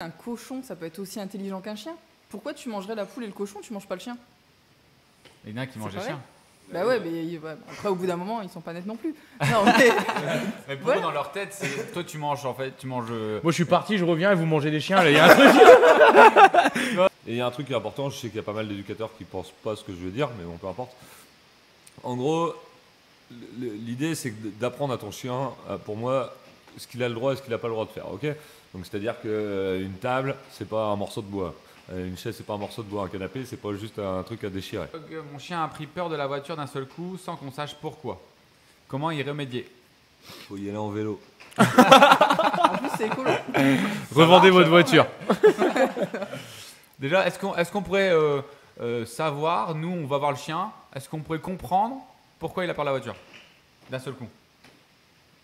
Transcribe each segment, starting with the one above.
Un cochon, ça peut être aussi intelligent qu'un chien. Pourquoi tu mangerais la poule et le cochon, tu manges pas le chien? Il y en a qui mangent les chiens. Bah ouais, mais après au bout d'un moment, ils sont pas nets non plus. Non, mais... Mais pour eux, dans leur tête, c'est toi tu manges en fait, tu manges. Moi je suis parti, je reviens et vous mangez des chiens. Là, il y a un truc. Et il y a un truc qui est important, je sais qu'il y a pas mal d'éducateurs qui pensent pas ce que je veux dire, mais bon, peu importe. En gros, l'idée c'est d'apprendre à ton chien, pour moi, ce qu'il a le droit et ce qu'il n'a pas le droit de faire, ok? Donc c'est-à-dire qu'une table, c'est pas un morceau de bois. Une chaise, c'est pas un morceau de bois. Un canapé, c'est pas juste un truc à déchirer. Mon chien a pris peur de la voiture d'un seul coup sans qu'on sache pourquoi. Comment y remédier? Faut y aller en vélo. En plus, c'est écolo. Revendez votre voiture. Déjà, est-ce qu'on pourrait savoir, nous on va voir le chien, est-ce qu'on pourrait comprendre pourquoi il a peur de la voiture d'un seul coup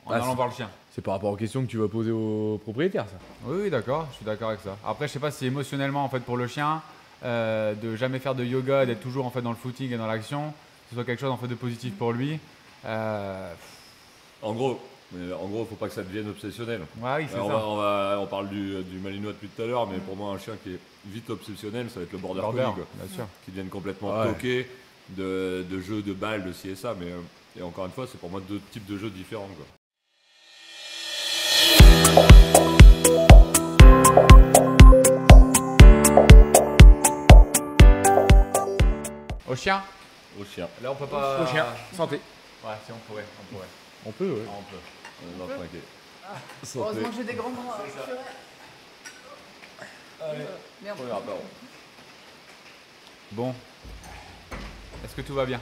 en allant voir le chien? C'est par rapport aux questions que tu vas poser au propriétaire, ça. Oui, d'accord, je suis d'accord avec ça. Après, je sais pas si émotionnellement, en fait, pour le chien, de jamais faire de yoga, d'être toujours en fait dans le footing et dans l'action, que ce soit quelque chose en fait de positif pour lui. En gros, faut pas que ça devienne obsessionnel. Ouais, oui, c'est ça. On parle du malinois depuis tout à l'heure, mais pour moi, un chien qui est vite obsessionnel, ça va être le border collie, quoi. Bien sûr. Qui deviennent complètement toqués de jeux de balles, de ci et ça. Mais et encore une fois, c'est pour moi deux types de jeux différents, quoi. Au chien? Au chien. Là, on peut pas. Au chien. Santé. Ouais, si on pourrait. On peut, ouais. On peut. On va trinquer. Heureusement que j'ai des grands bras. Merde. Bon. Est-ce que tout va bien?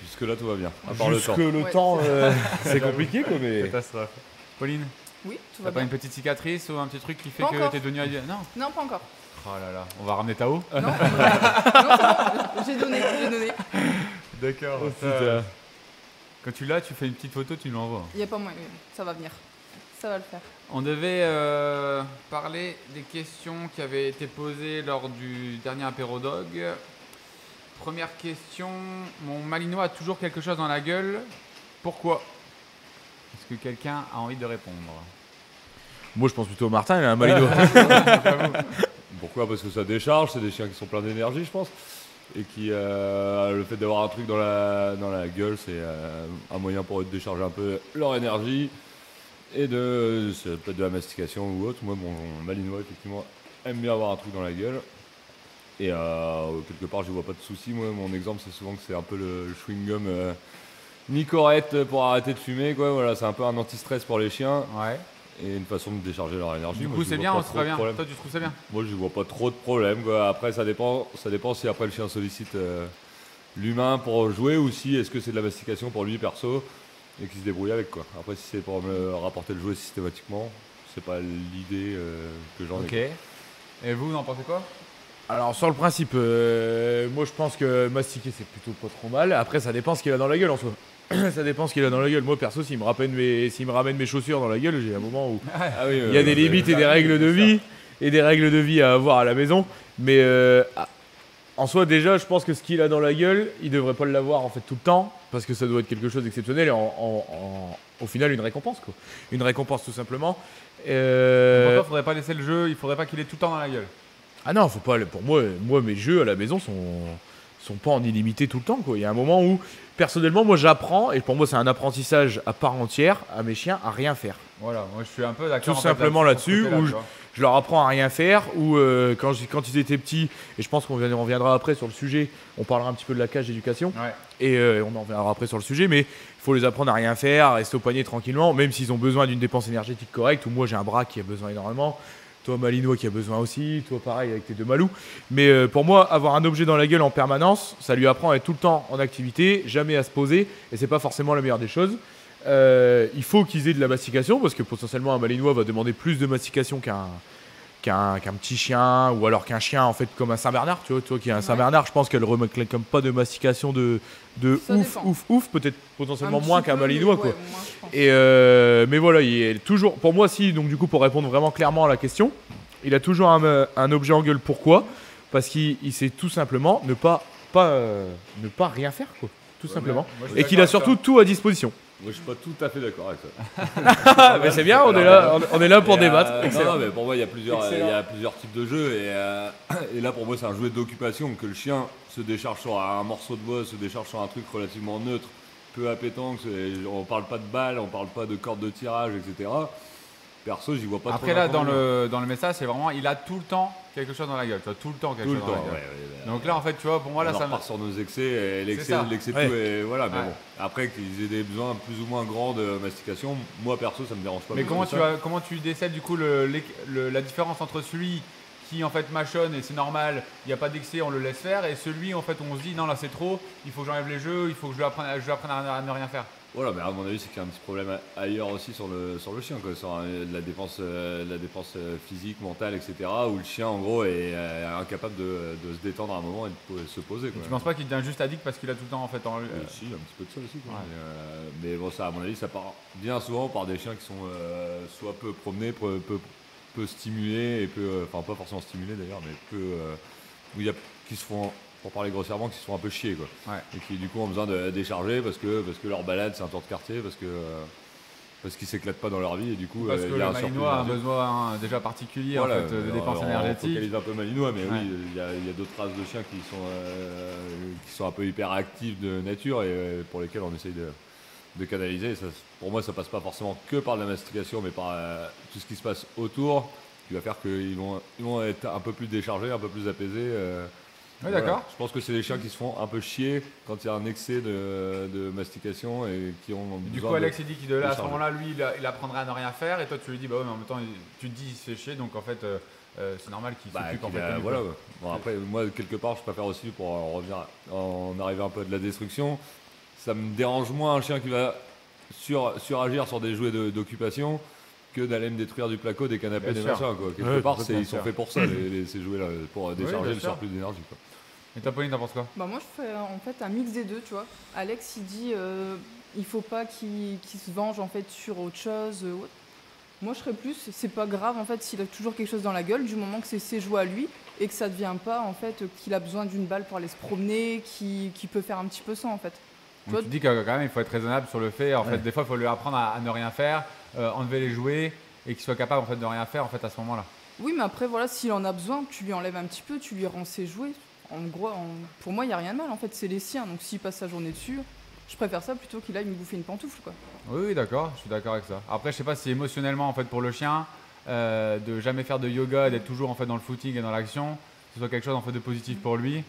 Jusque-là, tout va bien. À part Jusque le temps. le temps, c'est compliqué, quoi, mais... Catastrophe. Pauline? Oui, tout T'as va pas bien. une petite cicatrice ou un petit truc qui fait Pas que encore. t'es devenu... Non. Non, pas encore. Oh là là. On va ramener Tao? Non, non, c'est bon. J'ai donné. D'accord. putain. Quand tu l'as, tu fais une petite photo, tu l'envoies. Il n'y a pas moyen. Ça va venir. Ça va le faire. On devait parler des questions qui avaient été posées lors du dernier apéro dog. Première question, mon malinois a toujours quelque chose dans la gueule. Pourquoi? Est-ce que quelqu'un a envie de répondre? Moi, je pense plutôt au Martin, il a un malinois. Pourquoi? Parce que ça décharge, c'est des chiens qui sont pleins d'énergie, je pense. Et qui, le fait d'avoir un truc dans la gueule, c'est un moyen pour eux de décharger un peu leur énergie. Et ça peut être de la mastication ou autre. Moi, mon malinois, effectivement, aime bien avoir un truc dans la gueule. Et quelque part, je vois pas de souci. Moi, mon exemple, c'est souvent que c'est un peu le chewing-gum Nicorette pour arrêter de fumer, quoi. Voilà, c'est un peu un anti-stress pour les chiens. Ouais. Et une façon de décharger leur énergie. Du Moi, coup, je c'est vois bien, pas on se trop de bien. problème. Toi, tu trouves ça bien? Moi, je vois pas trop de problème, quoi. Après, ça dépend si après le chien sollicite l'humain pour jouer ou si est-ce que c'est de la mastication pour lui perso et qu'il se débrouille avec, quoi. Après, si c'est pour me rapporter le jouet systématiquement, c'est pas l'idée que j'en ai. Ok. Et vous en pensez quoi? Alors, sur le principe, moi, je pense que mastiquer, c'est plutôt pas trop mal. Après, ça dépend ce qu'il a dans la gueule, en soi. Ça dépend ce qu'il a dans la gueule. Moi, perso, s'il me ramène mes chaussures dans la gueule, j'ai un moment où Ah oui, il y a des limites et des règles de vie. Et des règles de vie à avoir à la maison. Mais en soi, déjà, je pense que ce qu'il a dans la gueule, il devrait pas l'avoir en fait tout le temps. Parce que ça doit être quelque chose d'exceptionnel et au final, une récompense, quoi. Une récompense, tout simplement. Pourquoi faudrait pas laisser le jeu? Il faudrait pas qu'il ait tout le temps dans la gueule. Ah non, faut pas. Pour moi, mes jeux à la maison sont pas en illimité tout le temps, quoi. Il y a un moment où, personnellement, moi, j'apprends, et pour moi, c'est un apprentissage à part entière, à mes chiens à rien faire. Voilà, moi je suis un peu d'accord. Tout simplement là-dessus, où tu vois. je leur apprends à rien faire, ou quand ils étaient petits, et je pense qu'on reviendra après sur le sujet, on parlera un petit peu de la cage d'éducation, Ouais. et on en reviendra après sur le sujet, mais il faut les apprendre à rien faire, à rester au panier tranquillement, même s'ils ont besoin d'une dépense énergétique correcte, ou moi j'ai un bras qui a besoin énormément, toi malinois qui a besoin aussi, toi pareil avec tes deux malous, mais pour moi avoir un objet dans la gueule en permanence, ça lui apprend à être tout le temps en activité, jamais à se poser, et c'est pas forcément la meilleure des choses. Il faut qu'ils aient de la mastication parce que potentiellement un malinois va demander plus de mastication qu'un petit chien ou alors qu'un chien en fait comme un Saint-Bernard, tu vois, toi qui est un Saint-Bernard, je pense qu'elle remet comme pas de mastication de Ça ouf, peut-être potentiellement Un moins petit qu'un peu, malinois, mais quoi. ouais, moins, je pense. Et mais voilà, il est toujours, pour moi, si, donc du coup, pour répondre vraiment clairement à la question, il a toujours un objet en gueule. Pourquoi? Parce qu'il sait tout simplement ne pas rien faire, quoi. Tout simplement. moi, je suis Et qu'il a d'accord avec surtout tout à disposition. Moi, je suis pas tout à fait d'accord avec ça. Mais c'est bien, on est là pour débattre. Non, mais pour moi, il y a plusieurs types de jeux. Et là, pour moi, c'est un jouet d'occupation que le chien se décharge sur un morceau de bois, se décharge sur un truc relativement neutre, peu appétant. On parle pas de balles, on parle pas de cordes de tirage, etc. Perso, j'y vois pas trop. Après là, dans le message, c'est vraiment, il a tout le temps quelque chose dans la gueule. Tu vois, tout le temps quelque chose dans la gueule. Donc là, en fait, tu vois, pour moi, là, ça part sur nos excès, et l'excès tout, et voilà. Mais bon, après qu'ils aient des besoins plus ou moins grands de mastication, moi perso, ça me dérange pas. Mais comment tu décèles du coup la différence entre celui qui en fait mâchonne et c'est normal, il n'y a pas d'excès, on le laisse faire, et celui en fait on se dit non là c'est trop, il faut que j'enlève les jeux, il faut que je lui apprenne à ne rien faire. Voilà, mais à mon avis, c'est qu'il y a un petit problème ailleurs aussi sur le chien, quoi, sur la dépense physique, mentale, etc. Où le chien, en gros, est incapable de se détendre à un moment et de se poser. Quoi. Tu penses pas qu'il devient juste addict parce qu'il a tout le temps en fait en Si, un petit peu de ça aussi. Quoi. Ouais. Mais bon, ça, à mon avis, ça part bien souvent par des chiens qui sont soit peu promenés, peu stimulés, et enfin pas forcément stimulés d'ailleurs, mais qui se font. Pour parler grossièrement, qui se font un peu chier, quoi. Ouais. Et qui du coup ont besoin de décharger parce que leur balade c'est un tour de quartier, parce qu'ils s'éclatent pas dans leur vie et du coup parce que il y a le Malinois a un besoin déjà particulier en fait, de dépenses énergétiques. On focalise un peu Malinois, mais oui, il y a d'autres races de chiens qui sont un peu hyperactifs de nature et pour lesquels on essaye de canaliser. Et ça, pour moi, ça passe pas forcément que par la mastication, mais par tout ce qui se passe autour, qui va faire qu'ils vont être un peu plus déchargés, un peu plus apaisés. Oui, voilà. d'accord. Je pense que c'est les chiens qui se font un peu chier quand il y a un excès de mastication et qui ont besoin. Du coup, Alex il dit qu'il à ce moment-là, lui, il apprendra à ne rien faire, et toi tu lui dis bah ouais, mais en même temps, tu te dis il se fait chier, donc en fait, c'est normal qu'il s'occupe en fait. Voilà. Bon, après, moi quelque part, je préfère aussi pour en arriver un peu à de la destruction. Ça me dérange moins un chien qui va suragir sur des jouets d'occupation que d'aller me détruire du placo, des canapés, des machins, quoi. Quelque part, ils sont faits pour ça, ces jouets-là, pour décharger le surplus d'énergie, quoi. Et toi, Pauline, t'en penses quoi? Bah moi, je ferais en fait un mix des deux, tu vois. Alex, il dit il faut pas qu'il se venge en fait sur autre chose. Moi, je serais plus, c'est pas grave en fait s'il a toujours quelque chose dans la gueule, du moment que c'est ses jouets à lui et que ça devient pas en fait qu'il a besoin d'une balle pour aller se promener, qu'il peut faire un petit peu ça en fait. Donc tu dis que quand même il faut être raisonnable sur le fait, en fait des fois il faut lui apprendre à ne rien faire, enlever les jouets et qu'il soit capable en fait de rien faire en fait à ce moment-là. Oui, mais après voilà, s'il en a besoin, tu lui enlèves un petit peu, tu lui rends ses jouets. En gros, pour moi il y a rien de mal en fait, c'est les siens, donc s'il passe sa journée dessus, je préfère ça plutôt qu'il aille me bouffer une pantoufle quoi. Oui, d'accord, je suis d'accord avec ça. Après je sais pas si émotionnellement en fait pour le chien de jamais faire de yoga, d'être toujours en fait dans le footing et dans l'action, ce soit quelque chose en fait de positif pour lui.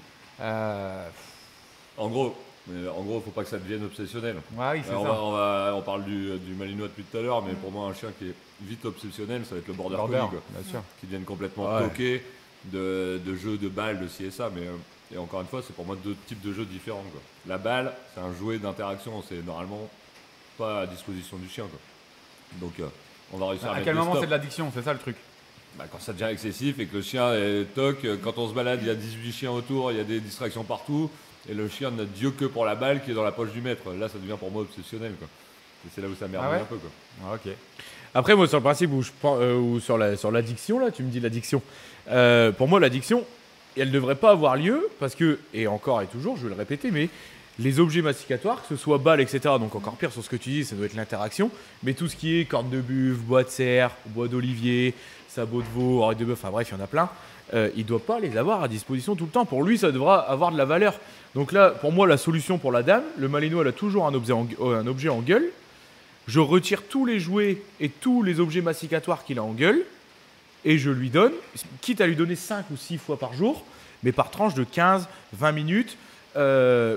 En gros, faut pas que ça devienne obsessionnel. Ouais, oui, c'est ça. On parle du Malinois depuis tout à l'heure, mais pour moi, un chien qui est vite obsessionnel, ça va être le border collie, quoi. Bien sûr. Qui deviennent complètement toqués de jeux de balles, de ci et ça. Mais et encore une fois, c'est pour moi deux types de jeux différents, quoi. La balle, c'est un jouet d'interaction, c'est normalement pas à disposition du chien, quoi. Donc, on va réussir à quel moment c'est de l'addiction, c'est ça le truc? Quand ça devient excessif et que le chien toque, quand on se balade, il y a 18 chiens autour, il y a des distractions partout. Et le chien n'a Dieu que pour la balle qui est dans la poche du maître. Là, ça devient pour moi obsessionnel, quoi. Et c'est là où ça merde un peu, quoi. Ah, ok. Après, moi, sur le principe ou sur l'addiction, là, tu me dis l'addiction. Pour moi, l'addiction, elle ne devrait pas avoir lieu parce que, et encore et toujours, je vais le répéter, mais les objets masticatoires, que ce soit balles, etc., donc encore pire sur ce que tu dis, ça doit être l'interaction, mais tout ce qui est corne de buffle, bois de cerf, bois d'olivier, sabot de veau, oreille de bœuf, enfin bref, il y en a plein. Il ne doit pas les avoir à disposition tout le temps. Pour lui, ça devra avoir de la valeur. Donc là, pour moi, la solution pour la dame, le Malinois, elle a toujours un objet en gueule. Je retire tous les jouets et tous les objets masticatoires qu'il a en gueule et je lui donne, quitte à lui donner 5 ou 6 fois par jour, mais par tranche de 15-20 minutes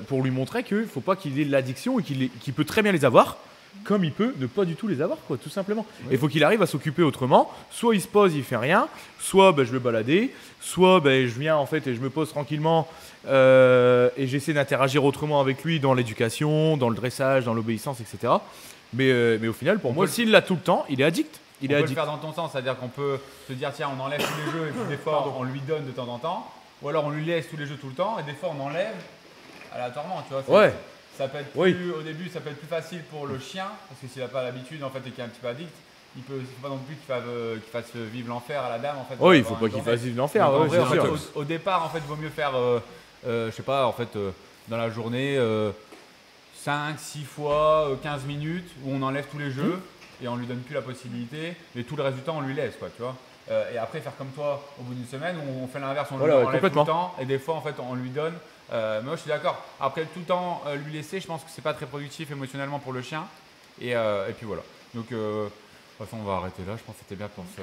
pour lui montrer qu'il ne faut pas qu'il ait de l'addiction et qu'il peut très bien les avoir. Comme il peut ne pas du tout les avoir, quoi, tout simplement. Il faut qu'il arrive à s'occuper autrement. Soit il se pose, il fait rien. Soit je vais balader. Soit je viens en fait et je me pose tranquillement et j'essaie d'interagir autrement avec lui dans l'éducation, dans le dressage, dans l'obéissance, etc. Mais au final, pour moi, s'il l'a tout le temps, il est addict. On peut le faire dans ton sens, c'est-à-dire qu'on peut se dire tiens, on enlève tous les jeux et puis des fois on lui donne de temps en temps. Ou alors on lui laisse tous les jeux tout le temps et des fois on enlève aléatoirement, tu vois. Ouais. Ça peut être au début, ça peut être plus facile pour le chien, parce que s'il n'a pas l'habitude en fait, et qu'il est un petit peu addict, il ne faut pas non plus qu'il fasse vivre l'enfer à la dame. En fait, oui, il ne faut pas qu'il fasse vivre l'enfer. Ouais, en fait, au départ, en fait, il vaut mieux faire, je sais pas, en fait, dans la journée, 5-6 fois 15 minutes où on enlève tous les jeux et on lui donne plus la possibilité, mais tout le reste du temps on lui laisse, quoi, tu vois. Et après faire comme toi au bout d'une semaine où on fait l'inverse, on lui enlève tout le temps et des fois en fait on lui donne. Mais moi je suis d'accord, après tout le temps lui laisser, je pense que c'est pas très productif émotionnellement pour le chien et puis voilà. Donc de toute façon on va arrêter là, je pense que c'était bien pour ce...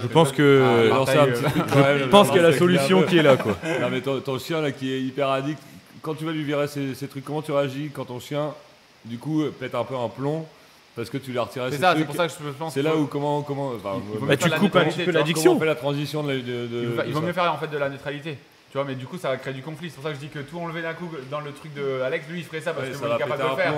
Je pense que je pense qu'il y a la solution qui est là, quoi. Non mais ton chien là qui est hyper addict, quand tu vas lui virer ces trucs, comment tu réagis quand ton chien du coup pète un peu un plomb parce que tu lui as retiré ces trucs? C'est pour ça que je pense. C'est là où comment tu coupes un petit peu l'addiction. On fait la transition il vaut mieux faire en fait de la neutralité. Tu vois, mais du coup ça va créer du conflit. C'est pour ça que je dis que tout enlever d'un coup dans le truc de Alex, lui il ferait ça parce que il est capable de le faire.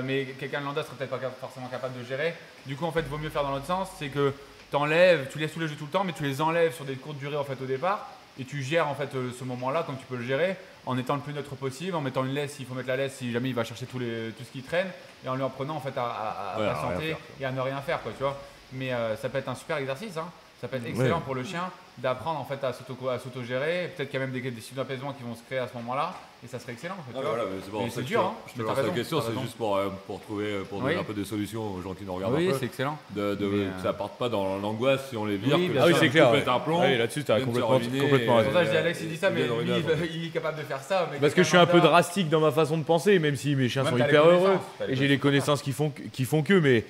Mais quelqu'un de lambda serait peut-être pas forcément capable de gérer. Du coup en fait il vaut mieux faire dans l'autre sens, c'est que tu laisses tous les jeux tout le temps, mais tu les enlèves sur des courtes durées en fait au départ. Et tu gères en fait ce moment-là comme tu peux le gérer en étant le plus neutre possible, en mettant une laisse s'il faut mettre la laisse si jamais il va chercher tout ce qui traîne et en lui apprenant en fait à patienter et à ne rien faire, quoi, tu vois. Mais ça peut être un super exercice, hein. Ça peut être excellent pour le chien d'apprendre en fait à s'auto-gérer. Peut-être qu'il y a même des signes d'apaisement qui vont se créer à ce moment-là et ça serait excellent. En fait, mais c'est dur, hein. Je te lance la question, c'est juste pour donner un peu des solutions aux gens qui nous regardent. Oui, c'est excellent. Que ça parte pas dans l'angoisse si on les vire. Ah oui, c'est clair. Un plomb. Là-dessus, tu as complètement raison. C'est pour ça que je dis Alex, il dit ça, mais lui, il est capable de faire ça. Parce que je suis un peu drastique dans ma façon de penser, même si mes chiens sont hyper heureux et j'ai les connaissances qui font que, mais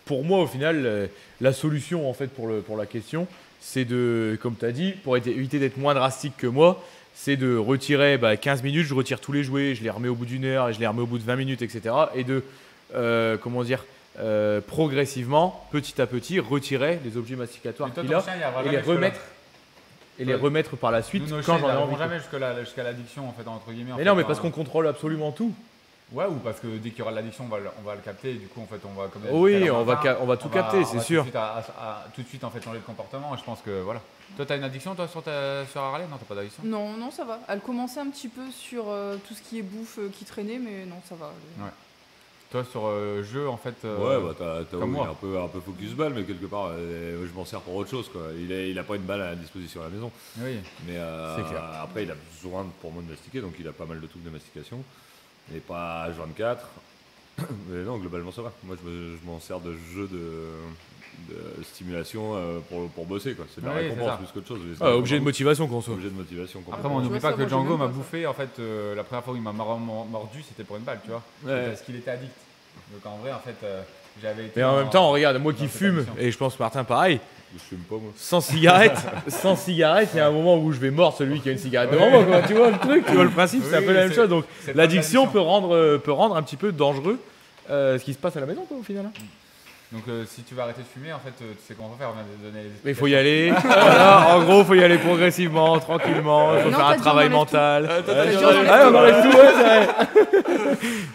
pour moi, au final, la solution en fait pour la question, c'est de, comme tu as dit, pour éviter d'être moins drastique que moi, c'est de retirer 15 minutes, je retire tous les jouets, je les remets au bout d'une heure et je les remets au bout de 20 minutes, etc. Et de, progressivement, petit à petit, retirer les objets masticatoires qu'il a et les remettre par la suite quand j'en ai envie. Jamais jusqu'à l'addiction en fait, entre guillemets. Mais non, mais parce qu'on contrôle absolument tout. Ouais, ou parce que dès qu'il y aura de l'addiction, on va le capter et du coup en fait on va comme on va tout capter, c'est sûr. Tout de suite en fait changer de comportement et je pense que voilà. Toi t'as une addiction toi sur Harley? Non, t'as pas d'addiction? Non, ça va. Elle commençait un petit peu sur tout ce qui est bouffe qui traînait, mais non, ça va. Ouais. Toi sur jeu en fait t'as un peu focus balle, mais quelque part je m'en sers pour autre chose, quoi. Il a pas une balle à disposition à la maison. Oui. Mais après il a besoin pour moi de mastiquer, donc il a pas mal de trucs de mastication. Et pas H24. Mais non, globalement ça va. Moi je m'en sers de jeu de stimulation pour bosser, quoi. C'est de la récompense plus qu'autre chose. Objet de motivation qu'on soit. Objet de motivation. Après on n'oublie pas que Django m'a bouffé en fait la première fois où il m'a mordu, c'était pour une balle, tu vois. Parce qu'il était addict. Donc en vrai en fait j'avais été. Mais en même temps, regarde, moi qui fume, et je pense Martin pareil. Je fume pas, moi. Sans cigarette, il y a un moment où je vais mordre celui qui a une cigarette devant moi, quoi. Tu vois le truc, tu vois le principe, c'est un peu la même chose. Donc l'addiction peut rendre un petit peu dangereux ce qui se passe à la maison, quoi, au final. Donc si tu vas arrêter de fumer, en fait, tu sais comment faire, on a donné Mais il faut y aller. Voilà, en gros, il faut y aller progressivement, tranquillement. Il faut faire un travail mental. On enlève tout, ouais, c'est vrai.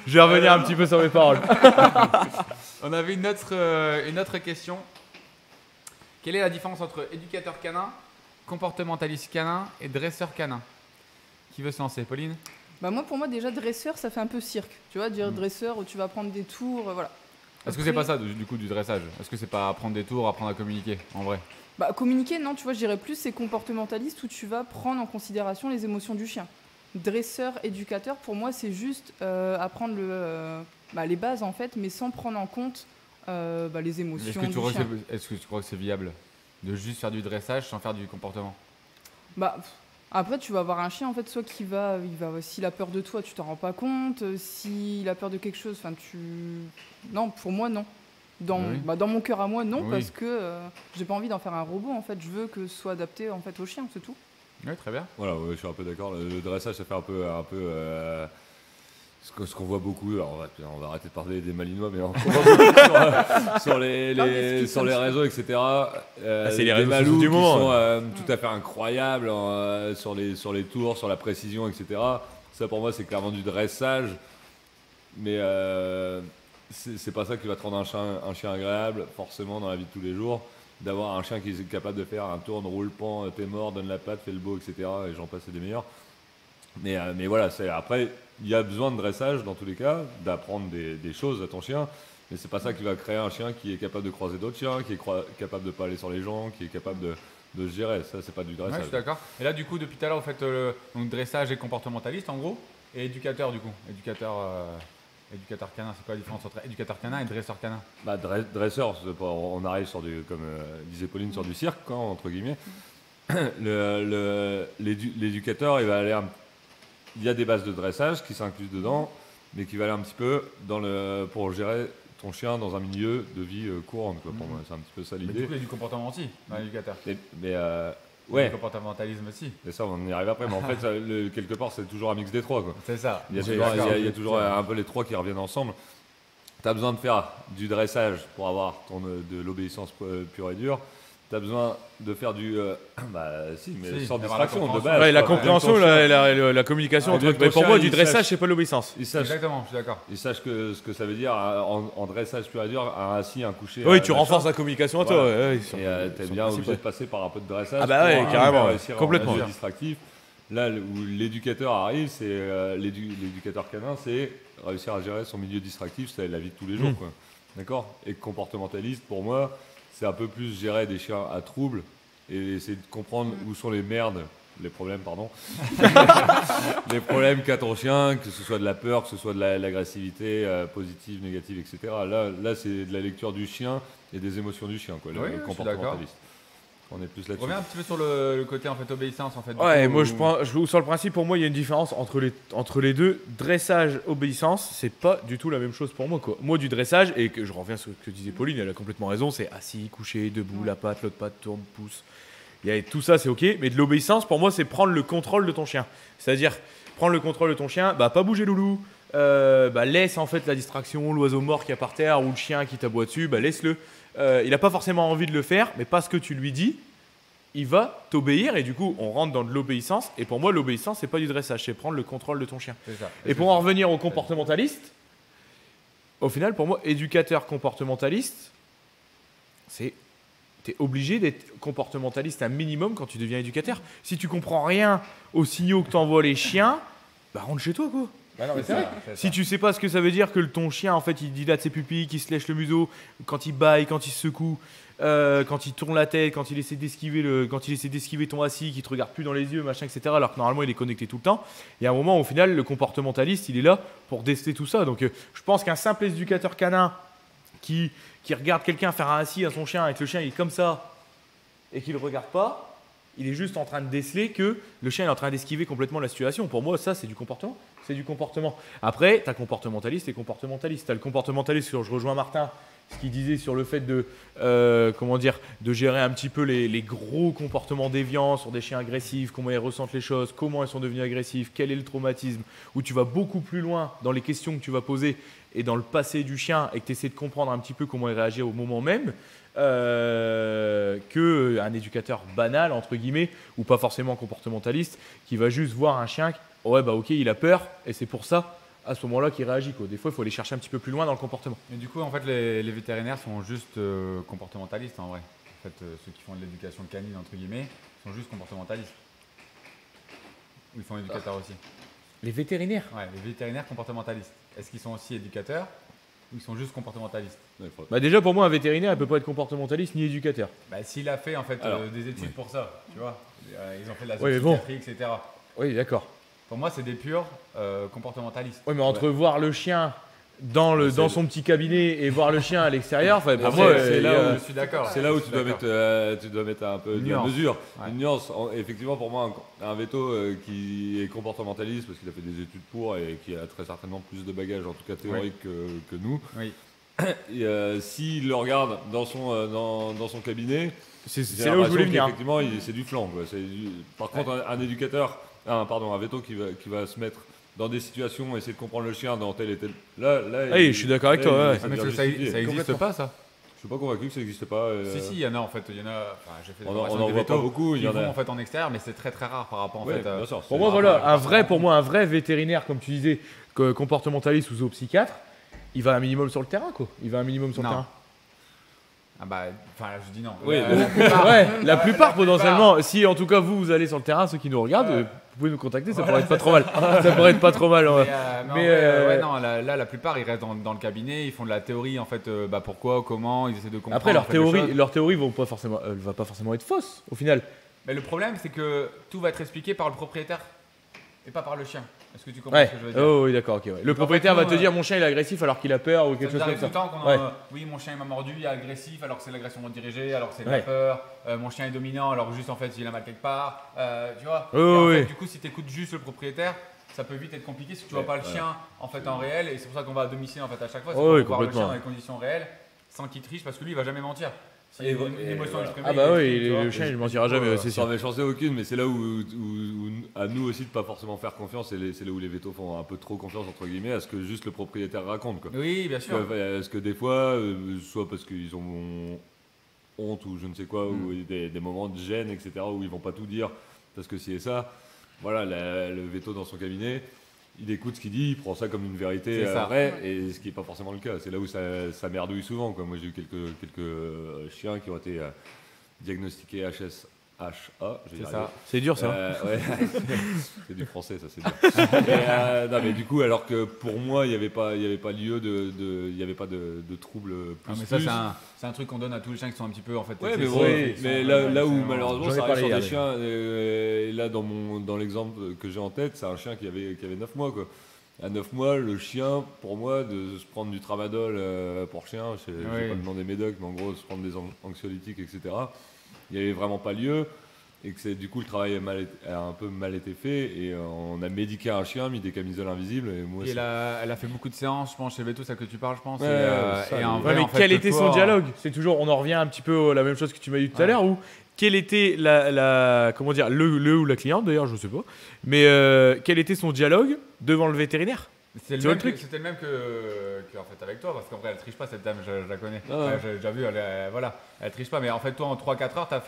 Je vais revenir un petit peu sur mes paroles. On avait une autre question. Quelle est la différence entre éducateur canin, comportementaliste canin et dresseur canin? Qui veut se lancer, Pauline? Pour moi, déjà, dresseur, ça fait un peu cirque. Tu vois, dire dresseur où tu vas prendre des tours, voilà. Est-ce que c'est pas ça, du coup, du dressage? Est-ce que c'est pas apprendre des tours, apprendre à communiquer, en vrai? Communiquer, non, tu vois, je dirais plus c'est comportementaliste où tu vas prendre en considération les émotions du chien. Dresseur, éducateur, pour moi, c'est juste apprendre les bases, en fait, mais sans prendre en compte les émotions du chien. Est-ce que tu crois que c'est viable de juste faire du dressage sans faire du comportement? Après, tu vas avoir un chien, en fait, soit s'il a peur de toi, tu t'en rends pas compte. S'il a peur de quelque chose, non, pour moi, non. Dans mon cœur à moi, non, parce que j'ai pas envie d'en faire un robot, en fait. Je veux que ce soit adapté, en fait, au chien, c'est tout. Oui, très bien. Voilà, je suis un peu d'accord. Le dressage, ça fait un peu ce qu'on voit beaucoup. Alors on va arrêter de parler des Malinois, mais on voit sur les réseaux, etc. C'est les réseaux sociaux du moment. Qui sont tout à fait incroyables sur les tours, sur la précision, etc. Ça, pour moi, c'est clairement du dressage. Mais c'est pas ça qui va te rendre un chien agréable, forcément, dans la vie de tous les jours. D'avoir un chien qui est capable de faire un tourne, roule, pend, t'es mort, donne la patte, fait le beau, etc. Et j'en passe, c'est des meilleurs. Mais voilà, après, il y a besoin de dressage dans tous les cas, d'apprendre des choses à ton chien. Mais c'est pas ça qui va créer un chien qui est capable de croiser d'autres chiens, qui est capable de pas aller sur les gens, qui est capable de se gérer. Ça, c'est pas du dressage. Ouais, je suis d'accord. Et là, du coup, depuis tout à l'heure, vous faites donc dressage et comportementaliste, en gros. Et éducateur, du coup. Éducateur canin, c'est quoi la différence entre éducateur canin et dresseur canin? Bah, dresseur, on arrive sur comme disait Pauline, sur du cirque, quoi, entre guillemets. L'éducateur, il y a des bases de dressage qui s'inclusent dedans, mais qui va aller un petit peu pour gérer ton chien dans un milieu de vie courante, quoi, pour moi. C'est un petit peu ça Mais du l'idée. coup, il y a du comportement aussi dans l'éducateur. Mais Il y a ouais, du comportementalisme aussi. mais ça, on y arrive après. Mais en fait, quelque part, c'est toujours un mix des trois, quoi. C'est ça. Il y a J'ai- toujours, d'accord. il y a toujours un peu les trois qui reviennent ensemble. Tu as besoin de faire du dressage pour avoir de l'obéissance pure et dure. Tu as besoin de faire Si, sans d'avoir la distraction, de compréhension. base. Ouais, la quoi. compréhension, Avec ton chien, la communication. Avec ton Mais pour chien, moi, du il dressage, sache- c'est pas l'obéissance. il sache, Exactement, je suis d'accord. il sache ce que ça veut dire en dressage pur et dur, un assis, un couché. Oui, tu machin. renforces la communication à toi. Voilà. ouais, Et t'es bien obligé de passer par un peu de dressage. Ah bah ouais, pour carrément, réussir à complètement. rendre distractif. Là où l'éducateur arrive, c'est l'éducateur canin, c'est réussir à gérer son milieu distractif, c'est la vie de tous les jours, quoi. D'accord. Et comportementaliste, pour moi, c'est un peu plus gérer des chiens à trouble et essayer de comprendre où sont les problèmes, pardon. Les problèmes qu'a ton chien, que ce soit de la peur, que ce soit de l'agressivité positive, négative, etc. Là, c'est de la lecture du chien et des émotions du chien, quoi, Oui, je suis comportementaliste. On est plus Je là-dessus. reviens un petit peu sur le côté en fait obéissance en fait. du Ouais, coup, moi où- je sur le principe, pour moi, il y a une différence entre les deux. Dressage, obéissance, c'est pas du tout la même chose pour moi, quoi. Moi, du dressage, et que je reviens sur ce que disait Pauline, elle a complètement raison, c'est assis, couché, debout, la patte, l'autre patte, tourne, pousse. Tout ça, c'est ok, mais de l'obéissance, pour moi, c'est prendre le contrôle de ton chien. C'est-à-dire, prendre le contrôle de ton chien, bah, pas bouger loulou, laisse en fait la distraction, l'oiseau mort qui est par terre ou le chien qui t'aboie dessus, bah, laisse-le. Il n'a pas forcément envie de le faire, mais parce que tu lui dis, il va t'obéir et du coup on rentre dans de l'obéissance. Et pour moi, l'obéissance, c'est pas du dressage, c'est prendre le contrôle de ton chien. C'est ça. Et pour en revenir au comportementaliste, au final, pour moi, éducateur comportementaliste, c'est t'es obligé d'être comportementaliste un minimum quand tu deviens éducateur. Si tu comprends rien aux signaux que t'envoient les chiens, bah rentre chez toi, quoi. Bah non, mais C'est vrai. c'est Si ça. tu sais pas ce que ça veut dire que ton chien en fait il dilate ses pupilles, qu'il se lèche le museau, quand il bâille, quand il se secoue, quand il tourne la tête, quand il essaie d'esquiver ton assis, qu'il te regarde plus dans les yeux, machin, etc. Alors que normalement il est connecté tout le temps. Il y a un moment au final le comportementaliste il est là pour tester tout ça. Donc je pense qu'un simple éducateur canin qui regarde quelqu'un faire un assis à son chien et que le chien il est comme ça et qu'il le regarde pas, il est juste en train de déceler que le chien est en train d'esquiver complètement la situation. Pour moi, ça, c'est du comportement. C'est du comportement. Après, tu as comportementaliste et comportementaliste. Tu as le comportementaliste, je rejoins Martin, ce qu'il disait sur le fait de gérer un petit peu les gros comportements déviants sur des chiens agressifs, comment ils ressentent les choses, comment ils sont devenus agressifs, quel est le traumatisme, où tu vas beaucoup plus loin dans les questions que tu vas poser et dans le passé du chien et que tu essaies de comprendre un petit peu comment il réagit au moment même. Qu'un éducateur banal, entre guillemets, ou pas forcément comportementaliste, qui va juste voir un chien, ouais, bah ok, il a peur, et c'est pour ça, à ce moment-là, qu'il réagit, quoi. Des fois, il faut aller chercher un petit peu plus loin dans le comportement. Mais du coup, en fait, les vétérinaires sont juste comportementalistes en vrai. En fait, ceux qui font de l'éducation canine, entre guillemets, sont juste comportementalistes. Ou ils sont éducateurs aussi. Les vétérinaires. Ouais, les vétérinaires comportementalistes. Est-ce qu'ils sont aussi éducateurs ou ils sont juste comportementalistes? Ouais, Bah déjà, pour moi, un vétérinaire, il peut pas être comportementaliste ni éducateur. Bah, s'il a fait en fait Alors, des études pour ça, tu vois, ils ont fait de la Ouais, mais bon. psychiatrie, etc. Oui, d'accord. Pour moi, c'est des purs comportementalistes. Oui, mais entre voir le chien dans son petit cabinet et voir le chien à l'extérieur, enfin, pour Après, moi, c'est là où- Je suis d'accord. C'est là où Je tu suis dois, d'accord. tu dois mettre un peu de la Nuance. mesure. Ouais. Une nuance. Effectivement, pour moi, un veto qui est comportementaliste, parce qu'il a fait des études pour et qui a très certainement plus de bagages, en tout cas théoriques, que nous. Oui. Et s'il le regarde dans son cabinet, c'est j'ai là où je voulais l'impression venir. qu'effectivement, c'est du flanc, quoi. Par contre, un éducateur, un veto qui va se mettre dans des situations, essayer de comprendre le chien dans tel et tel. Là, Oui, je suis d'accord avec toi, ouais. Ah, mais ça existe Complètement. pas ça. Je suis pas convaincu que ça n'existe pas. Si, il y en a en fait. Il y en a. Enfin, j'ai fait des On formations en avec voit des pas vétos beaucoup. Il qui y en vont a. en fait en extérieur, mais c'est très très rare par rapport en Ouais, fait. bien sûr, Pour c'est- moi, voilà, un vrai vétérinaire, comme tu disais, comportementaliste ou zoopsychiatre, il va un minimum sur le terrain, quoi. Il va un minimum sur Non. le terrain. Ah bah, enfin, je dis non. Oui, La plupart potentiellement. Si en tout cas vous allez sur le terrain, ceux qui nous regardent, vous pouvez nous contacter, ça pourrait être pas trop mal. Ça pourrait être pas trop mal. Ouais. Mais, Mais, ouais, non, là, la plupart ils restent dans le cabinet, ils font de la théorie en fait, bah pourquoi, comment, ils essaient de comprendre. Après en fait, les choses. leur théorie va pas forcément être fausse au final. Mais le problème c'est que tout va être expliqué par le propriétaire. et pas par le chien. Est-ce que tu comprends ce que je veux dire? Oh oui, d'accord, ok. Ouais. Le Donc, propriétaire en fait, va te dire mon chien il est agressif alors qu'il a peur ou quelque chose Ça nous comme arrive tout ça. le temps qu'on Ouais. oui, mon chien il m'a mordu, il est agressif alors que c'est l'agression dirigée, alors que c'est de Ouais. la peur. Mon chien est dominant alors que juste en fait il a mal quelque part. Tu vois? Oh, Et en oui. fait, du coup, si tu écoutes juste le propriétaire, ça peut vite être compliqué si tu vois pas le chien en fait en réel. Et c'est pour ça qu'on va à domicile en fait à chaque fois. C'est Oh, oui, pour voir le complètement. chien dans les conditions réelles sans qu'il triche parce que lui il va jamais mentir. Si Et une voilà. émotion exprimée, Ah bah il oui, exprime, tu vois. le chien il mentira jamais, c'est Sans sûr. méchanceté aucune, mais c'est là où à nous aussi de pas forcément faire confiance, c'est là où les vétos font un peu trop confiance entre guillemets à ce que juste le propriétaire raconte quoi. Oui, bien sûr. Parce que des fois, soit parce qu'ils ont honte ou je ne sais quoi, ou des moments de gêne, etc., où ils vont pas tout dire parce que si et ça, voilà, le veto dans son cabinet, il écoute ce qu'il dit, il prend ça comme une vérité C'est ça. vraie, et ce qui n'est pas forcément le cas. C'est là où ça merdouille souvent, quoi. Moi, j'ai eu quelques chiens qui ont été diagnostiqués HSHA. C'est ça. C'est dur ça. Ouais. C'est du français, ça, c'est dur. Non, mais du coup, alors que pour moi, il n'y avait pas lieu il y avait pas de trouble Ah, plus. mais ça, c'est un truc qu'on donne à tous les chiens qui sont un petit peu en fait. Ouais, mais, excessifs, bon, qui sont mais vraiment là où excellents. malheureusement J'en ai ça arrive parlé sur hier, des chiens, et là dans l'exemple que j'ai en tête, c'est un chien qui avait 9 mois quoi. À 9 mois, le chien, pour moi, de se prendre du tramadol pour chien, je sais Oui. pas le nom des médocs, mais en gros, se prendre des anxiolytiques, etc., il n'y avait vraiment pas lieu. Et que du coup, le travail a un peu mal été fait. Et on a médiqué un chien, mis des camisoles invisibles. Et moi, Et elle a fait beaucoup de séances, je pense, chez Veto, ça que tu parles, je pense. Ouais, ça, et en Ouais, vrai, mais en fait, quel que était toi, son dialogue? C'est toujours, on en revient un petit peu à la même chose que tu m'as dit tout à Ouais. l'heure, ou quelle était comment dire, le ou la cliente d'ailleurs, je sais pas, mais quel était son dialogue devant le vétérinaire? C'est Tu vois le truc C'était le même que en fait avec toi, parce qu'en vrai, elle triche pas cette dame, je la connais. Ah ouais. Enfin, j'ai déjà vu, elle triche pas. Mais en fait, toi, en 3-4 heures, t'as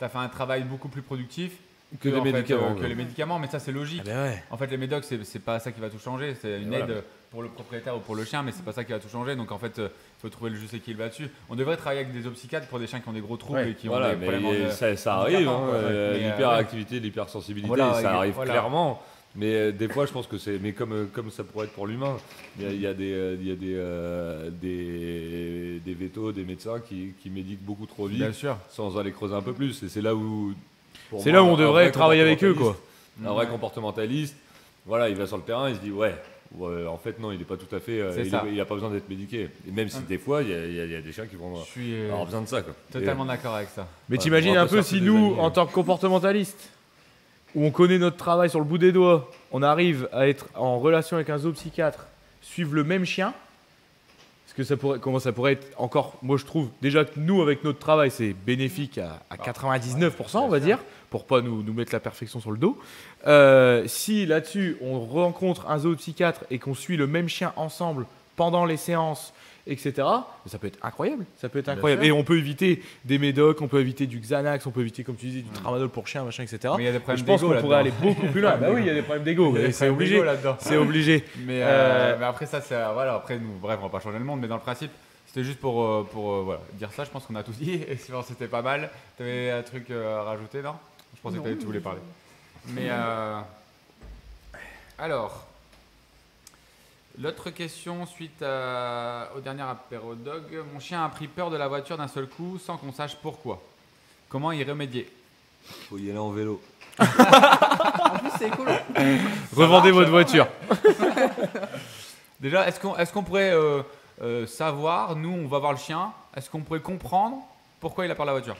fait un travail beaucoup plus productif que les en fait, médicaments. que les médicaments. Mais ça, c'est logique. Ah ben ouais. En fait, les médocs, c'est pas ça qui va tout changer. C'est une Voilà. aide pour le propriétaire ou pour le chien, mais c'est pas ça qui va tout changer. Donc en fait, il faut trouver le juste équilibre là-dessus. On devrait travailler avec des psychiatres pour des chiens qui ont des gros troubles Ouais. et qui ont Voilà, des problèmes. mais ça arrive, handicapants, hein, quoi, ouais. Mais, l'hyperactivité, l'hypersensibilité, Voilà, ça arrive voilà. clairement. Mais des fois, je pense que c'est. Mais comme ça pourrait être pour l'humain, il y a des vétos, des médecins qui médiquent beaucoup trop vite Bien sûr. sans aller creuser un peu plus. Et c'est là où. pour C'est moi, là où on un devrait vrai travailler avec eux, quoi. Un vrai comportementaliste, voilà, il va sur le terrain, il se dit ouais, en fait non, il n'est pas tout à fait. C'est ça. Il n'a pas besoin d'être médiqué. Et même si des fois, il y a des chiens qui vont Je suis avoir besoin de ça. Quoi. totalement d'accord avec ça. Mais Ouais, t'imagines on va un pas peu sortir si des nous, amis, en tant que comportementaliste, où on connaît notre travail sur le bout des doigts, on arrive à être en relation avec un zoopsychiatre, suivre le même chien, comment ça pourrait être encore, moi je trouve, déjà que nous avec notre travail c'est bénéfique à 99% on va dire, pour pas nous mettre la perfection sur le dos. Si là-dessus on rencontre un zoopsychiatre et qu'on suit le même chien ensemble pendant les séances, etc., ça peut être incroyable. Ça peut être incroyable. Et on peut éviter des médocs, on peut éviter du Xanax, on peut éviter, comme tu disais, du tramadol pour chien, machin, etc. Mais il y a des Et problèmes je pense d'ego qu'on pourrait aller là-dedans. beaucoup plus loin. Bah oui, il y a des problèmes d'ego, Il y a des mais c'est problèmes obligé. d'ego là-dedans. C'est obligé. Mais après ça, c'est voilà. Après nous, bref, on va pas changer le monde, mais dans le principe, c'était juste pour voilà, dire ça. Je pense qu'on a tout dit. Et si c'était pas mal, t'avais un truc à rajouter, non? Je pensais que tu voulais parler. Mais alors, l'autre question suite au dernier apéro dog. Mon chien a pris peur de la voiture d'un seul coup, sans qu'on sache pourquoi. Comment y remédier? Faut y aller en vélo. En plus, c'est écolo. Revendez votre voiture. Déjà, est-ce qu'on pourrait savoir, nous, on va voir le chien, est-ce qu'on pourrait comprendre pourquoi il a peur de la voiture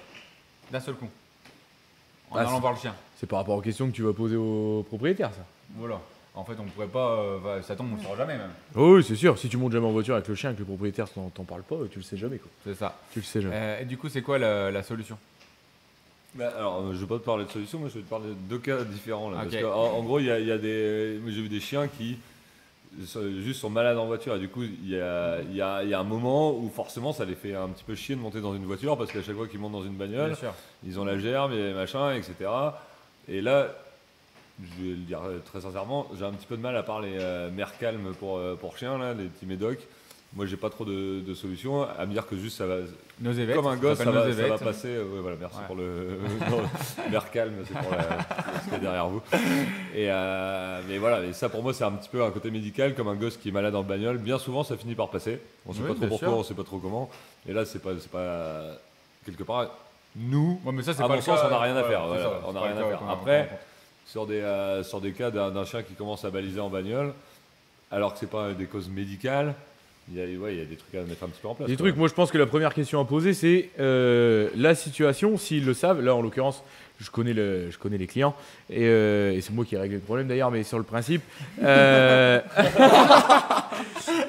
d'un seul coup en Ah, allant c'est- voir le chien? C'est par rapport aux questions que tu vas poser au propriétaire, ça. Voilà. En fait, on pourrait pas. Ça tombe, on ne saura jamais même. Oh oui, c'est sûr. Si tu montes jamais en voiture avec le chien, avec le propriétaire, t'en parles pas, tu le sais jamais, quoi. C'est ça. Tu le sais jamais. Et du coup, c'est quoi la solution? Bah, alors, je vais pas te parler de solution, mais je vais te parler de deux cas différents. Là, Ok. Parce en gros, il y a des. Moi, j'ai vu des chiens qui juste sont malades en voiture. Et du coup, il y a un moment où forcément, ça les fait un petit peu chier de monter dans une voiture parce qu'à chaque fois qu'ils montent dans une bagnole, Bien sûr. ils ont la gerbe et machin, etc. Et là, je vais le dire très sincèrement, j'ai un petit peu de mal à part les mères calmes pour chiens, là, les petits médocs. Moi, j'ai pas trop de solutions à me dire que juste ça va. Nos évêques. Comme un gosse, ça va évêques. passer. Ouais, voilà, merci Ouais. pour le. non, l'air calme, c'est pour ce qu'il y a derrière vous. Mais voilà, et ça pour moi, c'est un petit peu un côté médical, comme un gosse qui est malade en bagnole. Bien souvent, ça finit par passer. On sait Oui, pas trop bien pourquoi, sûr. on sait pas trop comment. Et là, c'est pas quelque part. Nous, Ouais, mais ça, c'est à pas mon le sens, cas, on n'a rien à faire. c'est voilà, ça, on c'est n'a pas rien le à cas faire. qu'on a- Après, sur des cas d'un chien qui commence à baliser en bagnole, alors que c'est pas des causes médicales. Il y a des trucs à mettre un petit peu en place. Des trucs, moi je pense que la première question à poser, c'est la situation, s'ils le savent. Là, en l'occurrence, je connais les clients et c'est moi qui ai réglé le problème d'ailleurs, mais sur le principe.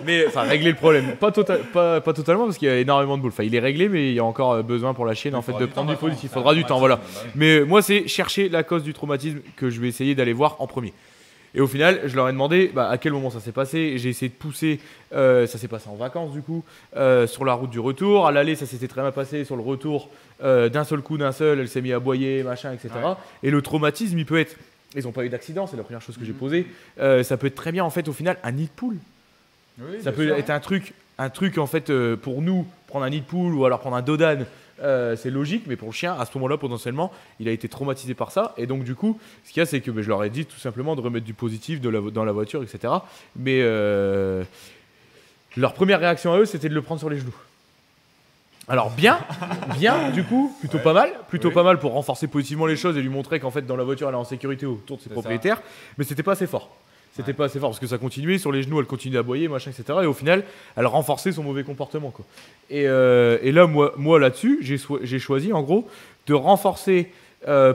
Mais enfin, régler le problème, pas totalement parce qu'il y a énormément de boules. Enfin, il est réglé, mais il y a encore besoin pour la chienne en fait de prendre du positif. Il faudra du temps, voilà. Mais moi, c'est chercher la cause du traumatisme que je vais essayer d'aller voir en premier. Et au final, je leur ai demandé à quel moment ça s'est passé. J'ai essayé de pousser. Ça s'est passé en vacances du coup, sur la route du retour. À l'aller, ça s'était très bien passé. Sur le retour, d'un seul coup, elle s'est mise à aboyer, machin, etc. Ouais. Et le traumatisme, il peut être. Ils n'ont pas eu d'accident, c'est la première chose que j'ai posée. Ça peut être très bien en fait au final un nid de poule. Oui, ça peut être un truc en fait pour nous prendre un nid de poule ou alors prendre un dodane. C'est logique, mais pour le chien, à ce moment-là, potentiellement, il a été traumatisé par ça. Et donc, du coup, ce qu'il y a, c'est que je leur ai dit tout simplement de remettre du positif dans la voiture, etc. Mais leur première réaction à eux, c'était de le prendre sur les genoux. Alors, bien, du coup, plutôt pas mal. Pas mal pour renforcer positivement les choses et lui montrer qu'en fait, dans la voiture, elle est en sécurité autour de ses propriétaires. Ça. Mais c'était pas assez fort. C'était pas assez fort parce que ça continuait, sur les genoux elle continuait à aboyer, machin, etc. Et au final, elle renforçait son mauvais comportement, quoi. Et là, moi là-dessus, j'ai choisi en gros de renforcer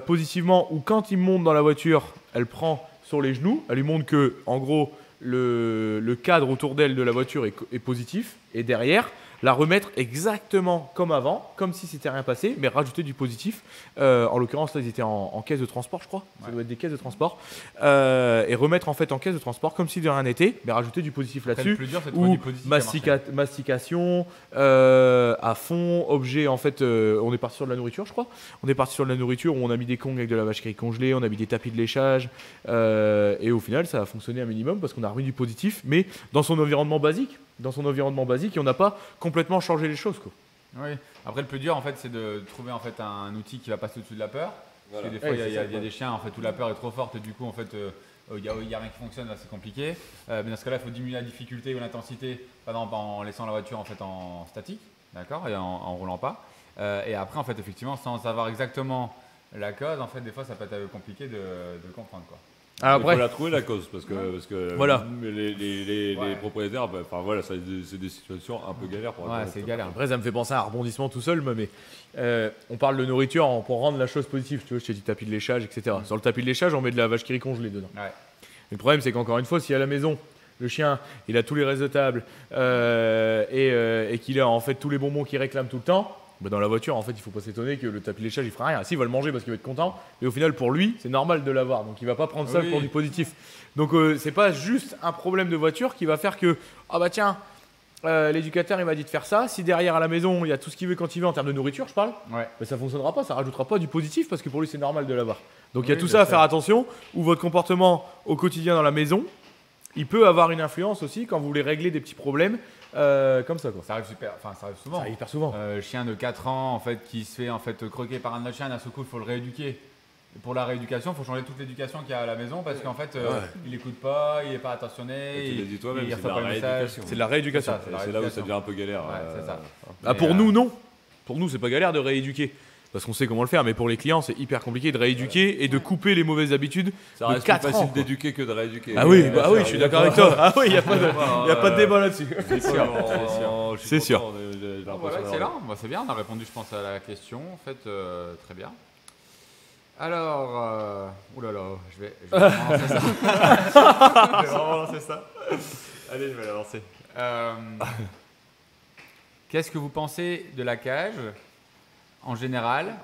positivement ou quand il monte dans la voiture, elle prend sur les genoux, elle lui montre que en gros le cadre autour d'elle de la voiture est positif et derrière la remettre exactement comme avant, comme si c'était rien passé, mais rajouter du positif. En l'occurrence, là, ils étaient en caisse de transport, je crois. Ça doit être des caisses de transport. Et remettre en fait en caisse de transport comme si de rien n'était, mais rajouter du positif là-dessus. Le plus dur, c'est de trouver du positif mastication à fond, objet en fait. On est parti sur de la nourriture, je crois. On est parti sur de la nourriture où on a mis des kongs avec de la vache qui est congelée, on a mis des tapis de léchage. Et au final, ça a fonctionné un minimum parce qu'on a remis du positif, mais dans son environnement basique. Et on n'a pas complètement changé les choses, quoi. Oui. Après, le plus dur, en fait, c'est de trouver en fait un outil qui va passer au-dessus de la peur. Voilà. Parce que des fois, il y a des chiens en fait où la peur est trop forte et du coup, en fait, il y a rien qui fonctionne, là, c'est compliqué. Mais dans ce cas-là, il faut diminuer la difficulté ou l'intensité, par exemple en laissant la voiture en fait en statique, d'accord, et en roulant pas. Et après, en fait, effectivement, sans savoir exactement la cause, en fait, des fois, ça peut être compliqué de comprendre, quoi. Alors après, il faut la trouver la cause parce que voilà. les propriétaires, enfin voilà, c'est des situations un peu galères pour. Ouais, c'est galère. Après, ça me fait penser à un rebondissement tout seul, mais on parle de nourriture pour rendre la chose positive. Tu vois, je t'ai dit tapis de léchage, etc. Sur le tapis de léchage, on met de la vache qui rit congelée dedans. Ouais. Le problème, c'est qu'encore une fois, si à la maison le chien, il a tous les restes de table et qu'il a en fait tous les bonbons qu'il réclame tout le temps. Dans la voiture, en fait, il faut pas s'étonner que le tapis de léchage, il fera rien. Si, il va le manger parce qu'il va être content, mais au final, pour lui, c'est normal de l'avoir. Donc, il va pas prendre ça pour du positif. Donc, c'est pas juste un problème de voiture qui va faire que, ah bah tiens, l'éducateur, il m'a dit de faire ça. Si derrière à la maison, il y a tout ce qu'il veut quand il veut en termes de nourriture, je parle, ça fonctionnera pas, ça rajoutera pas du positif parce que pour lui, c'est normal de l'avoir. Donc, il y a tout ça à faire attention. Ou votre comportement au quotidien dans la maison, il peut avoir une influence aussi quand vous voulez régler des petits problèmes. Comme ça, quoi. Ça arrive ça arrive souvent. Ça arrive hyper souvent. Chien de 4 ans en fait qui se fait en fait croquer par un autre chien, d'un seul coup il faut le rééduquer. Et pour la rééducation, il faut changer toute l'éducation qu'il y a à la maison parce qu'en fait il n'écoute pas, il n'est pas attentionné. Tu l'as dit toi-même, c'est de la rééducation. C'est de la rééducation. C'est là où ça devient un peu galère. C'est ça. Pour nous, non. Pour nous, c'est pas galère de rééduquer. Parce qu'on sait comment le faire, mais pour les clients, c'est hyper compliqué de rééduquer et de couper les mauveuses habitudes. Ça reste plus facile d'éduquer que de rééduquer. Ah oui, je suis d'accord avec toi. Ah oui, il n'y a pas de débat là-dessus. C'est sûr. Voilà, excellent. C'est bien, on a répondu, je pense, à la question. En fait, très bien. Alors, oulala, je vais vraiment lancer ça. Je vais vraiment lancer ça. Allez, je vais la lancer. Qu'est-ce que vous pensez de la cage en général,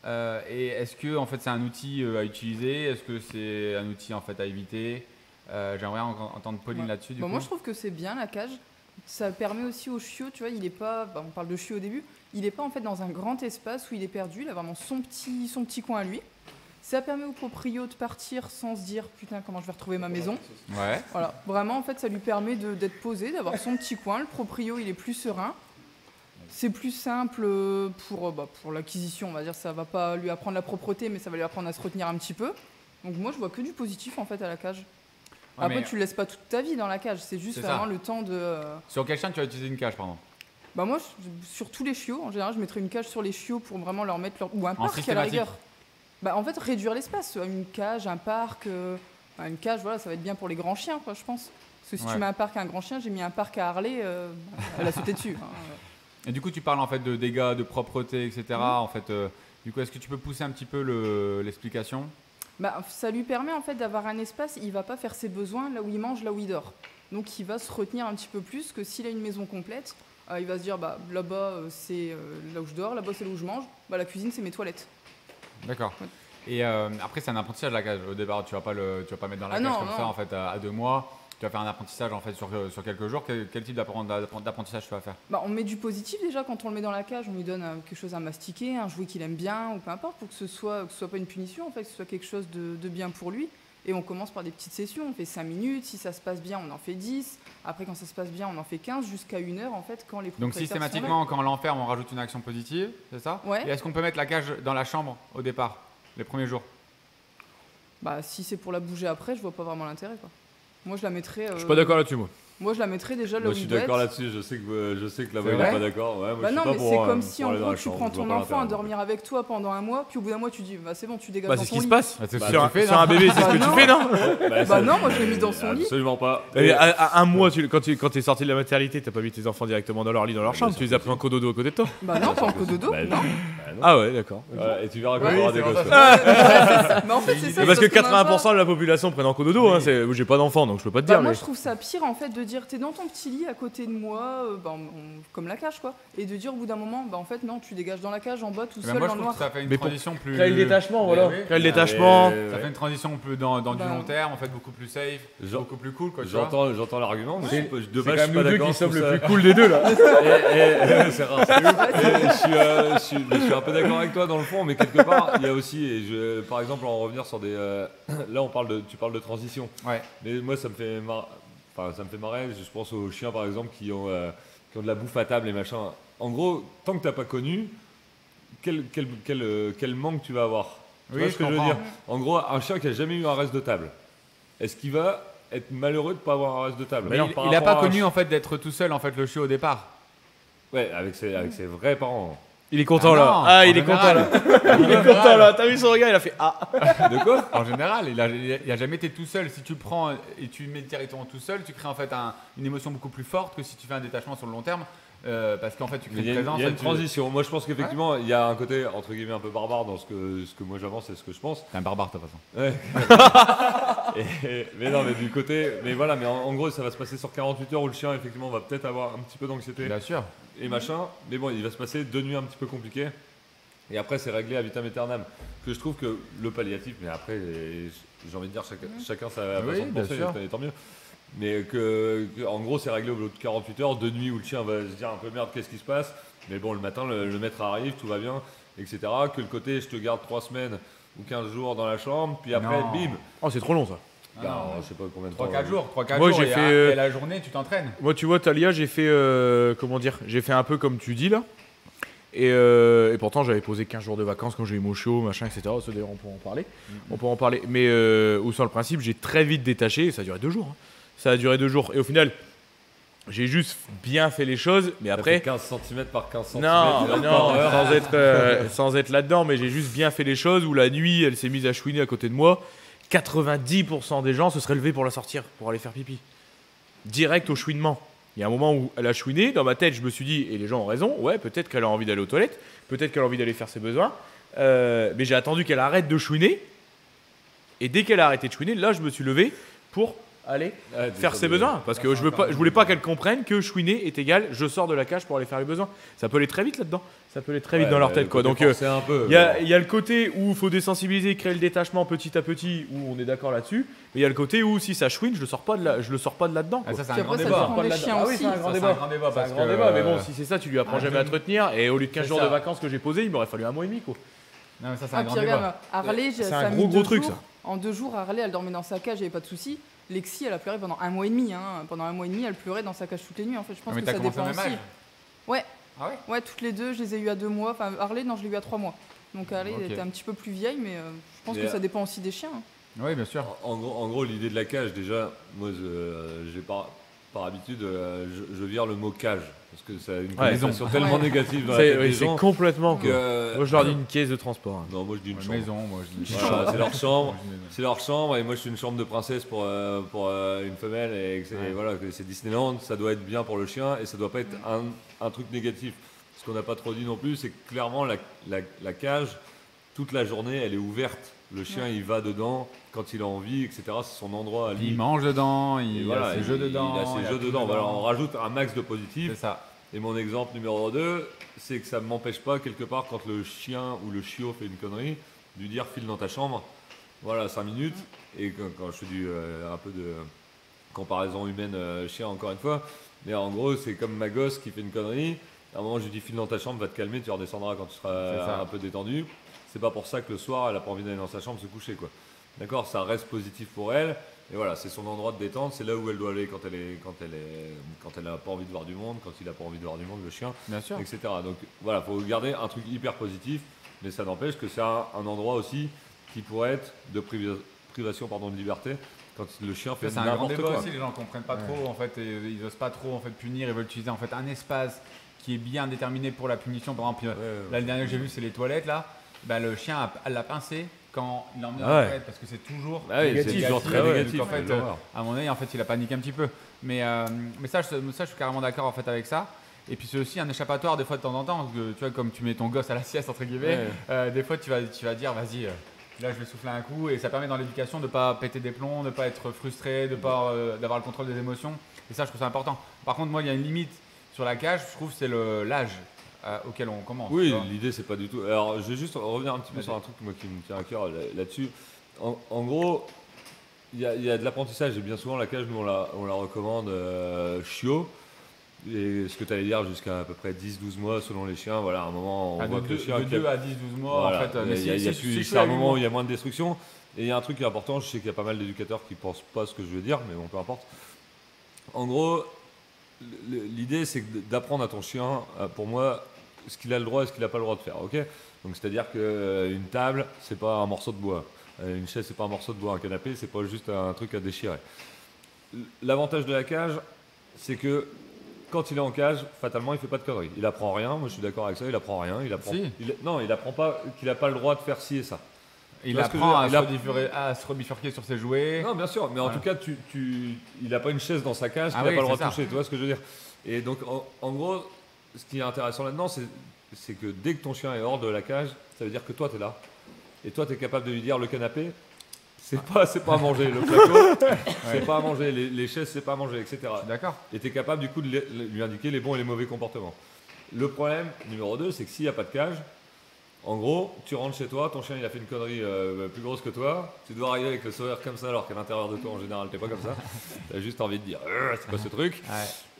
et est-ce que en fait c'est un outil à utiliser, est-ce que c'est un outil en fait à éviter? J'aimerais entendre Pauline là-dessus. Moi je trouve que c'est bien la cage. Ça permet aussi au chiot, tu vois, il est pas, on parle de chiot au début, il n'est pas en fait dans un grand espace où il est perdu, il a vraiment son petit coin à lui. Ça permet au proprio de partir sans se dire putain comment je vais retrouver ma maison. Ouais. Voilà, vraiment en fait ça lui permet d'être posé, d'avoir son petit coin. Le proprio il est plus serein. C'est plus simple pour l'acquisition, on va dire. Ça va pas lui apprendre la propreté, mais ça va lui apprendre à se retenir un petit peu. Donc moi, je vois que du positif en fait à la cage. Ouais, après, tu le laisses pas toute ta vie dans la cage. C'est juste vraiment le temps de. Sur quel chien tu as utilisé une cage, pardon? Moi, sur tous les chiots, en général, je mettrais une cage sur les chiots pour vraiment leur mettre ou un parc à la rigueur. Bah, en fait, réduire l'espace. Une cage, un parc. Une cage, voilà, ça va être bien pour les grands chiens, quoi, je pense. Parce que si tu mets un parc à un grand chien, j'ai mis un parc à Harley, elle a sauté dessus. Hein. Et du coup, tu parles en fait de dégâts, de propreté, etc. En fait, du coup, est-ce que tu peux pousser un petit peu l'explication? Bah, ça lui permet en fait d'avoir un espace, il va pas faire ses besoins là où il mange, là où il dort. Donc il va se retenir un petit peu plus que s'il a une maison complète, il va se dire bah, là-bas c'est là où je dors, là-bas c'est là où je mange, bah, la cuisine c'est mes toilettes. D'accord. Ouais. Et après, c'est un apprentissage la cage. Au départ, tu vas pas mettre dans la cage non, comme non. ça en fait à 2 mois. Tu vas faire un apprentissage en fait sur quelques jours. Quel type d'apprentissage tu vas faire? Bah, on met du positif déjà quand on le met dans la cage, on lui donne quelque chose à mastiquer, un jouet qu'il aime bien ou peu importe pour que ce soit pas une punition en fait, que ce soit quelque chose de bien pour lui. Et on commence par des petites sessions, on fait 5 minutes, si ça se passe bien on en fait 10, après quand ça se passe bien on en fait 15 jusqu'à 1 heure en fait quand les Donc propriétaires systématiquement, quand on l'enferme, on rajoute une action positive, c'est ça? Ouais. Et est-ce qu'on peut mettre la cage dans la chambre au départ, les premiers jours? Bah si c'est pour la bouger après, je vois pas vraiment l'intérêt quoi. Moi je la mettrais. Je suis pas d'accord là-dessus, moi. Moi je la mettrais déjà là Moi où je suis il doit d'accord être. là-dessus, je sais que la C'est voix vrai n'est pas d'accord. Ouais, moi, Bah je suis non, pas mais pour, c'est comme si pour en aller dans gros la tu chambre, prends je vois ton pas enfant à l'intérêt. dormir avec toi pendant un mois, puis au bout d'un mois tu dis bah c'est bon, tu dégages Bah, dans c'est ce son qui se lit. passe. Bah, c'est ce Sur que tu fais, sur un bébé, c'est ce que Bah tu non. fais, non? Bah non, moi je l'ai mis dans son lit. Absolument pas. À un mois, quand t'es sorti de la maternité, t'as pas mis tes enfants directement dans leur lit, dans leur chambre, tu les as pris en cododo à côté de toi. Bah non, pas en cododo. Bah, Non. Ah ouais, d'accord. Ouais, et tu verras quand Ouais, tu auras c'est des vrai, gosses. ça. ouais. Mais en fait c'est ça. Mais parce que qu'on a pas. 80% de la population prennent en cododo, hein, j'ai pas d'enfants donc je peux pas te Bah dire. moi Mais... je trouve ça pire en fait de dire t'es dans ton petit lit à côté de moi, comme la cage quoi, et de dire au bout d'un moment bah en fait non tu dégages dans la cage en bas tout Eh ben, seul moi, dans je le trouve noir. que ça fait une Mais pour transition plus. créer le détachement, voilà. Oui. Créer le détachement. Ça fait une transition plus dans du Bah, long terme, en fait, beaucoup plus safe, Genre- beaucoup plus cool, quoi. Tu vois. J'entends l'argument, mais C'est- de C'est base, quand je même suis pas nous deux d'accord. qui sommes je trouve le ça- plus cool des deux là. C'est rare. Je suis un peu d'accord avec toi dans le fond, mais quelque part, il y a aussi, par exemple, en revenir sur des. Là, tu parles de transition. Ouais. Mais moi, ça me fait marrer. Je pense aux chiens, par exemple, qui ont de la bouffe à table et machin. En gros, tant que t'as pas connu, quel manque tu vas avoir. Tu Oui, vois je ce que je veux comprends. dire. En gros, un chien qui a jamais eu un reste de table, est-ce qu'il va être malheureux de pas avoir un reste de table? Mais non, il a pas connu, en fait, d'être tout seul, en fait, le chiot au départ. Ouais, avec ses vrais parents. Il est content Ah là. non, Ah, en il est content général. là. Il est content là. T'as vu son regard, il a fait ah. De quoi? En général, il a jamais été tout seul. Si tu le prends et tu le mets directement tout seul, tu crées en fait une émotion beaucoup plus forte que si tu fais un détachement sur le long terme. Parce qu'en fait, tu crées Il y une a, présence. il y a et une tu- transition. Moi, je pense qu'effectivement, il y a un côté entre guillemets un peu barbare dans ce que moi j'avance et ce que je pense. T'es un barbare, de toute façon. Ouais. Mais non, mais du côté, mais voilà, mais en gros, ça va se passer sur 48 heures où le chien effectivement va peut-être avoir un petit peu d'anxiété Bien sûr. et machin. Mais bon, il va se passer 2 nuits un petit peu compliquées. Et après, c'est réglé à vitam aeternam. Que je trouve que le palliatif, mais après, j'ai envie de dire chacun sa Oui, façon de bien penser, sûr. et tant mieux. Mais en gros, c'est réglé au bout de 48 heures, 2 nuits où le chien va se dire un peu merde, qu'est-ce qui se passe. Mais bon, le matin, le maître arrive, tout va bien, etc. Que le côté, je te garde 3 semaines ou 15 jours dans la chambre, puis après, Non. bim. Oh, c'est trop long ça. Bah, je sais pas combien de temps. 3-4 jours. 3-4 Moi, jours. j'ai et fait, et la journée, tu t'entraînes. Moi, tu vois, Talia, j'ai fait comment dire, j'ai fait un peu comme tu dis là. Et pourtant, j'avais posé 15 jours de vacances quand j'ai eu mon chiot, machin, etc. Ça, d'ailleurs, on pourra en parler. On pourra en parler. Mais où sur le principe, j'ai très vite détaché. Et ça a duré 2 jours. Hein. Ça a duré 2 jours. Et au final, j'ai juste bien fait les choses. Mais Après après, 15 cm par 15 cm. non, sans être là-dedans, mais j'ai juste bien fait les choses. Où la nuit, elle s'est mise à chouiner à côté de moi. 90% des gens se seraient levés pour la sortir, pour aller faire pipi. Direct au chouinement. Il y a un moment où elle a chouiné, dans ma tête, je me suis dit, et les gens ont raison, ouais, peut-être qu'elle a envie d'aller aux toilettes, peut-être qu'elle a envie d'aller faire ses besoins, mais j'ai attendu qu'elle arrête de chouiner, et dès qu'elle a arrêté de chouiner, là, je me suis levé pour aller faire ses besoins, parce que je voulais pas qu'elle comprenne que chouiner est égal, je sors de la cage pour aller faire les besoins. Ça peut aller très vite là-dedans, ça peut aller très vite dans leur tête, quoi. Donc, c'est un peu. il y a le côté où il faut désensibiliser, créer le détachement petit à petit, où on est d'accord là-dessus. Mais il y a le côté où si ça chouine, je le sors pas de là-dedans. Ah, quoi. ça, c'est Puis un grand après, ça débat. dépend des chiens Ah oui, aussi. c'est un grand Ça, c'est débat. un grand débat. C'est un parce grand que, débat, mais bon, si c'est ça, tu lui apprends jamais à te retenir. Et au lieu de 15 C'est jours ça. de vacances que j'ai posé, il m'aurait fallu un mois et demi, quoi. Non, mais ça, c'est Ah, un grand puis regarde, débat. Harley, C'est ça un a mis gros 2 truc, jours. ça. En 2 jours, Harley, elle dormait dans sa cage, il n'y avait pas de souci. Lexi, elle a pleuré pendant 1 mois et demi. Hein. Pendant 1 mois et demi, elle pleurait dans sa cage toutes les nuits. En fait, je pense Mais que t'as ça commencé au dépend même aussi. âge. Ouais, Ah ouais. ouais, toutes les deux, je les ai eues à 2 mois. Enfin, Harley, non, je l'ai eu à 3 mois. Donc Harley, Ok. elle était un petit peu plus vieille, mais je pense Mais, que ça dépend aussi des chiens. Hein. Oui, bien sûr. En gros, l'idée de la cage, déjà, moi, j'ai pas. par habitude, je vire le mot cage. Parce que ça a une Ouais, connotation tellement négative dans la C'est tête des c'est gens. complètement. que- Moi, je leur dis une caisse de transport. Hein. Non, moi je dis une chambre. Maison, moi je dis. Voilà, c'est leur chambre. Moi, je dis maison. C'est leur chambre et moi je suis une chambre de princesse pour une femelle et, et voilà que c'est Disneyland, ça doit être bien pour le chien et ça doit pas être un truc négatif. Ce qu'on n'a pas trop dit non plus, c'est que clairement la cage, toute la journée, elle est ouverte. Le chien il va dedans quand il a envie, etc. C'est son endroit à lui. Il mange dedans, Et il voilà, a ses jeux dedans. Il a ses jeux tout dedans. Voilà, on rajoute un max de positif. C'est ça. Et mon exemple numéro 2, c'est que ça ne m'empêche pas, quelque part, quand le chien ou le chiot fait une connerie, de lui dire file dans ta chambre, voilà, 5 minutes. Et quand je fais un peu de comparaison humaine chien, encore une fois, mais en gros, c'est comme ma gosse qui fait une connerie. À un moment, je lui dis file dans ta chambre, va te calmer, tu redescendras quand tu C'est ça. seras un peu détendu. C'est pas pour ça que le soir, elle a pas envie d'aller dans sa chambre se coucher, quoi. D'accord, ça reste positif pour elle. Et voilà, c'est son endroit de détente, c'est là où elle doit aller quand elle n'a pas envie de voir du monde, quand il n'a pas envie de voir du monde, le chien, Bien sûr. etc. Donc voilà, il faut garder un truc hyper positif, mais ça n'empêche que c'est un endroit aussi qui pourrait être de privation de liberté quand le chien fait C'est un grand n'importe débat quoi. aussi, les gens comprennent pas trop en fait, et ils osent pas trop en fait punir, ils veulent utiliser en fait un espace qui est bien déterminé pour la punition. Par exemple, là le dernier que j'ai vu c'est les toilettes là, bah, le chien l'a pincé quand il l'a emmené dans Ah les ouais. toilettes parce que c'est toujours Ah oui, c'est négatif. toujours très Donc, négatif. en fait, l'horreur. à mon avis, en fait, il a paniqué un petit peu. Mais ça, je suis carrément d'accord en fait avec ça. Et puis c'est aussi un échappatoire des fois de temps en temps. Parce que, tu vois, comme tu mets ton gosse à la sieste entre guillemets, des fois tu vas dire vas-y, là je vais souffler un coup. Et ça permet dans l'éducation de pas péter des plombs, de pas être frustré, de pas d'avoir le contrôle des émotions. Et ça, je trouve ça important. Par contre, moi, il y a une limite sur la cage. Je trouve c'est l'âge auquel on commence. Oui, tu vois. l'idée c'est pas du tout. Alors je vais juste revenir un petit peu Vas-y. sur un truc moi, qui me tient à cœur là-dessus. En gros, il y a de l'apprentissage et bien souvent la cage, nous on la recommande chiot. Et ce que tu allais dire jusqu'à à peu près 10-12 mois selon les chiens, voilà, à un moment on voit que le chien. de 2 à 10-12 mois Voilà, en fait. Mais c'est un moment où il y a moins de destruction. Et il y a un truc qui est important, je sais qu'il y a pas mal d'éducateurs qui pensent pas ce que je veux dire, mais bon, peu importe. En gros, l'idée c'est d'apprendre à ton chien, pour moi, ce qu'il a le droit et ce qu'il n'a pas le droit de faire, ok? Donc c'est-à-dire qu'une table, c'est pas un morceau de bois. Une chaise, c'est pas un morceau de bois. Un canapé, c'est pas juste un truc à déchirer. L'avantage de la cage, c'est que quand il est en cage, fatalement, il fait pas de conneries. Il apprend rien. Moi, je suis d'accord avec ça. Il apprend rien. Il apprend. Si. Non, il apprend pas qu'il a pas le droit de faire ci et ça. Il Tu vois ce que je apprend veux dire à se rebifurquer sur ses jouets. Non, bien sûr. Mais en Ouais. tout cas, il a pas une chaise dans sa cage qu'il Ah n'a oui, pas le droit c'est de ça. toucher. Tu vois ce que je veux dire? Et donc, en gros, ce qui est intéressant là-dedans, c'est que dès que ton chien est hors de la cage, ça veut dire que toi, tu es là. Et toi, tu es capable de lui dire le canapé, c'est pas à manger. Le plateau, c'est pas à manger. Les chaises, c'est pas à manger, etc. D'accord. Et tu es capable du coup de lui indiquer les bons et les mauvais comportements. Le problème numéro 2, c'est que s'il n'y a pas de cage, en gros, tu rentres chez toi, ton chien il a fait une connerie plus grosse que toi, tu dois arriver avec le sourire comme ça alors qu'à l'intérieur de toi en général t'es pas comme ça, tu as juste envie de dire c'est quoi ce truc,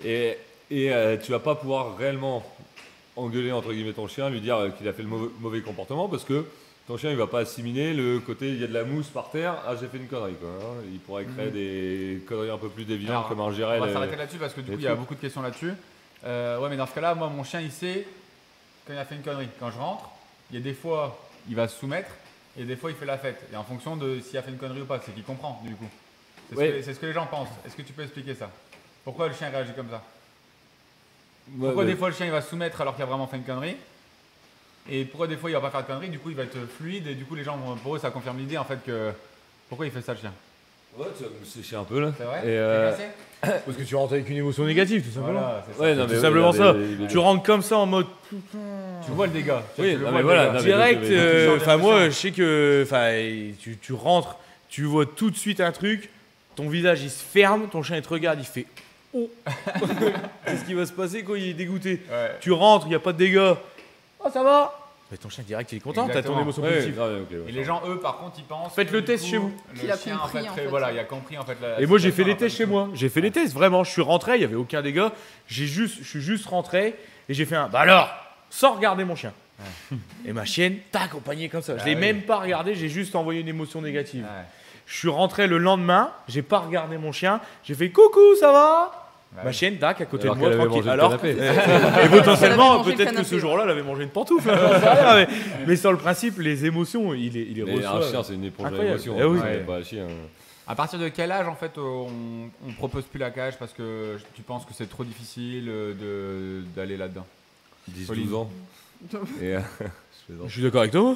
Ouais. et tu vas pas pouvoir réellement engueuler entre guillemets ton chien, lui dire qu'il a fait le mauvais comportement parce que ton chien il va pas assimiler le côté il y a de la mousse par terre, ah j'ai fait une connerie quoi, hein. Il pourrait créer des conneries un peu plus déviantes Alors, comme un giret. On va s'arrêter là-dessus parce que du coup il y a beaucoup de questions là-dessus. Ouais, mais dans ce cas-là, moi mon chien il sait quand il a fait une connerie. Quand je rentre, il y a des fois il va se soumettre et des fois il fait la fête. Et en fonction de s'il a fait une connerie ou pas, c'est qu'il comprend du coup. C'est ce que les gens pensent. Est-ce que tu peux expliquer ça? Pourquoi le chien réagit comme ça? Pourquoi des fois le chien il va se soumettre alors qu'il a vraiment fait une connerie? Et pourquoi des fois il va pas faire de connerie? Du coup il va être fluide et du coup les gens, pour eux ça confirme l'idée en fait que pourquoi il fait ça le chien? Ouais, tu vas me sécher un peu là. C'est vrai? Et, T'es cassé? Parce que tu rentres avec une émotion négative, tout simplement. Voilà, c'est ça. Ouais, non, Tout mais simplement oui, ça. mais- Tu rentres comme ça en mode Tu vois le dégât. Oui, Tu le non, vois mais le voilà, dégât. non, mais direct. donc, mais- Enfin moi, je sais que, enfin, tu rentres, tu vois tout de suite un truc, ton visage il se ferme, ton chien il te regarde, il fait oh. Qu'est-ce qui va se passer quand il est dégoûté? Ouais. Tu rentres, il n'y a pas de dégâts. Oh ça va. Mais ton chien direct il est content, t'as ton Exactement. émotion Ouais, positive. ouais, ok, ouais. Et les gens, eux, par contre, ils pensent. Faites que, le du test coup, chez vous. le Qu'il a chien, compris, en en fait, fait. voilà, il a compris en fait. Et moi j'ai fait situation, les en tests fait, chez moi. J'ai fait les tests vraiment. Je suis rentré, il n'y avait aucun dégât. Je suis juste rentré et j'ai fait un. Bah alors, sans regarder mon chien. Et ma chienne, t'as accompagné comme ça. Je Ah l'ai oui. même pas regardé. J'ai juste envoyé une émotion négative. Ouais. Je suis rentré le lendemain. J'ai pas regardé mon chien. J'ai fait coucou, ça va. Ouais. Ma chienne, tac, à côté Alors de moi, qu'elle avait tranquille. mangé le Alors, canapé. et potentiellement, Elle avait mangé le peut-être que canapé, ce ouais. jour-là, elle avait mangé une pantoufle. J'en sais rien, mais sur le principe, les émotions, il Mais reçoit. un chien, c'est une éponge à Incroyable. émotions. Eh oui. C'est pas un chien. À partir de quel âge en fait on propose plus la cage parce que tu penses que c'est trop difficile d'aller là-dedans? 10-12 ans. Et, Je suis d'accord avec toi.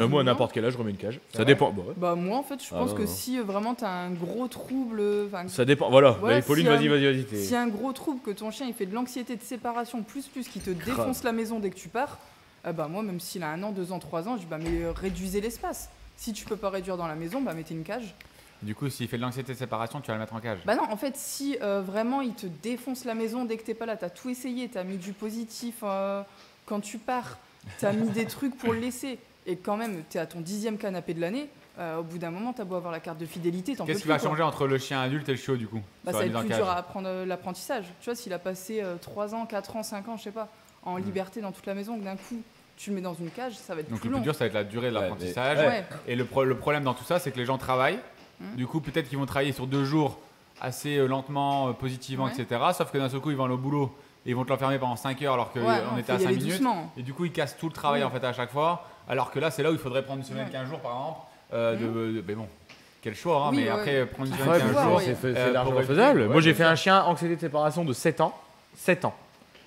Moi, à n'importe quel âge, je remets une cage. Ça dépend. Bah, ouais. Bah moi en fait je pense non, que non. si vraiment t'as un gros trouble, Ça dépend. Voilà. Ouais, Allez, Pauline, si, vas-y. s'il y a un gros trouble que ton chien il fait de l'anxiété de séparation plus qui te défonce la maison dès que tu pars, bah moi même s'il a 1 an, 2 ans, 3 ans, je dis bah mais réduisez l'espace. Si tu peux pas réduire dans la maison, bah mettez une cage. Du coup, s'il fait de l'anxiété de séparation, tu vas le mettre en cage. Bah non, en fait, si vraiment il te défonce la maison dès que t'es pas là, t'as tout essayé, t'as mis du positif quand tu pars, t'as mis des trucs pour le laisser, et quand même t'es à ton 10e canapé de l'année, au bout d'un moment t'as beau avoir la carte de fidélité, t'en peux Qu'est-ce qui plus, va quoi. changer entre le chien adulte et le chiot du coup? Bah sur ça la va être mise en plus dur cage à apprendre l'apprentissage. Tu vois, s'il a passé 3 ans, 4 ans, 5 ans, je sais pas, en liberté dans toute la maison, que d'un coup tu le mets dans une cage, ça va être Donc plus le long. plus dur, ça va être la durée de Ouais, l'apprentissage. mais- Ouais. Et le problème dans tout ça, c'est que les gens travaillent. Du coup, peut-être qu'ils vont travailler sur 2 jours assez lentement, positivement, Ouais. etc. Sauf que d'un seul coup, ils vont aller au boulot et ils vont te l'enfermer pendant 5 heures alors qu'on Ouais, non, était faut à y 5 aller minutes. doucement. Et du coup, ils cassent tout le travail Oui. en fait à chaque fois. Alors que là, c'est là où il faudrait prendre une semaine, Ouais. 15 jours par exemple. Mais bon, quel choix, hein, Oui, mais ouais. après, prendre une Ouais, semaine, mais 15 voir, jours. ouais. c'est pour largement réduire. faisable. Ouais, Moi, j'ai bien fait sûr. un chien anxiété de séparation de 7 ans. 7 ans.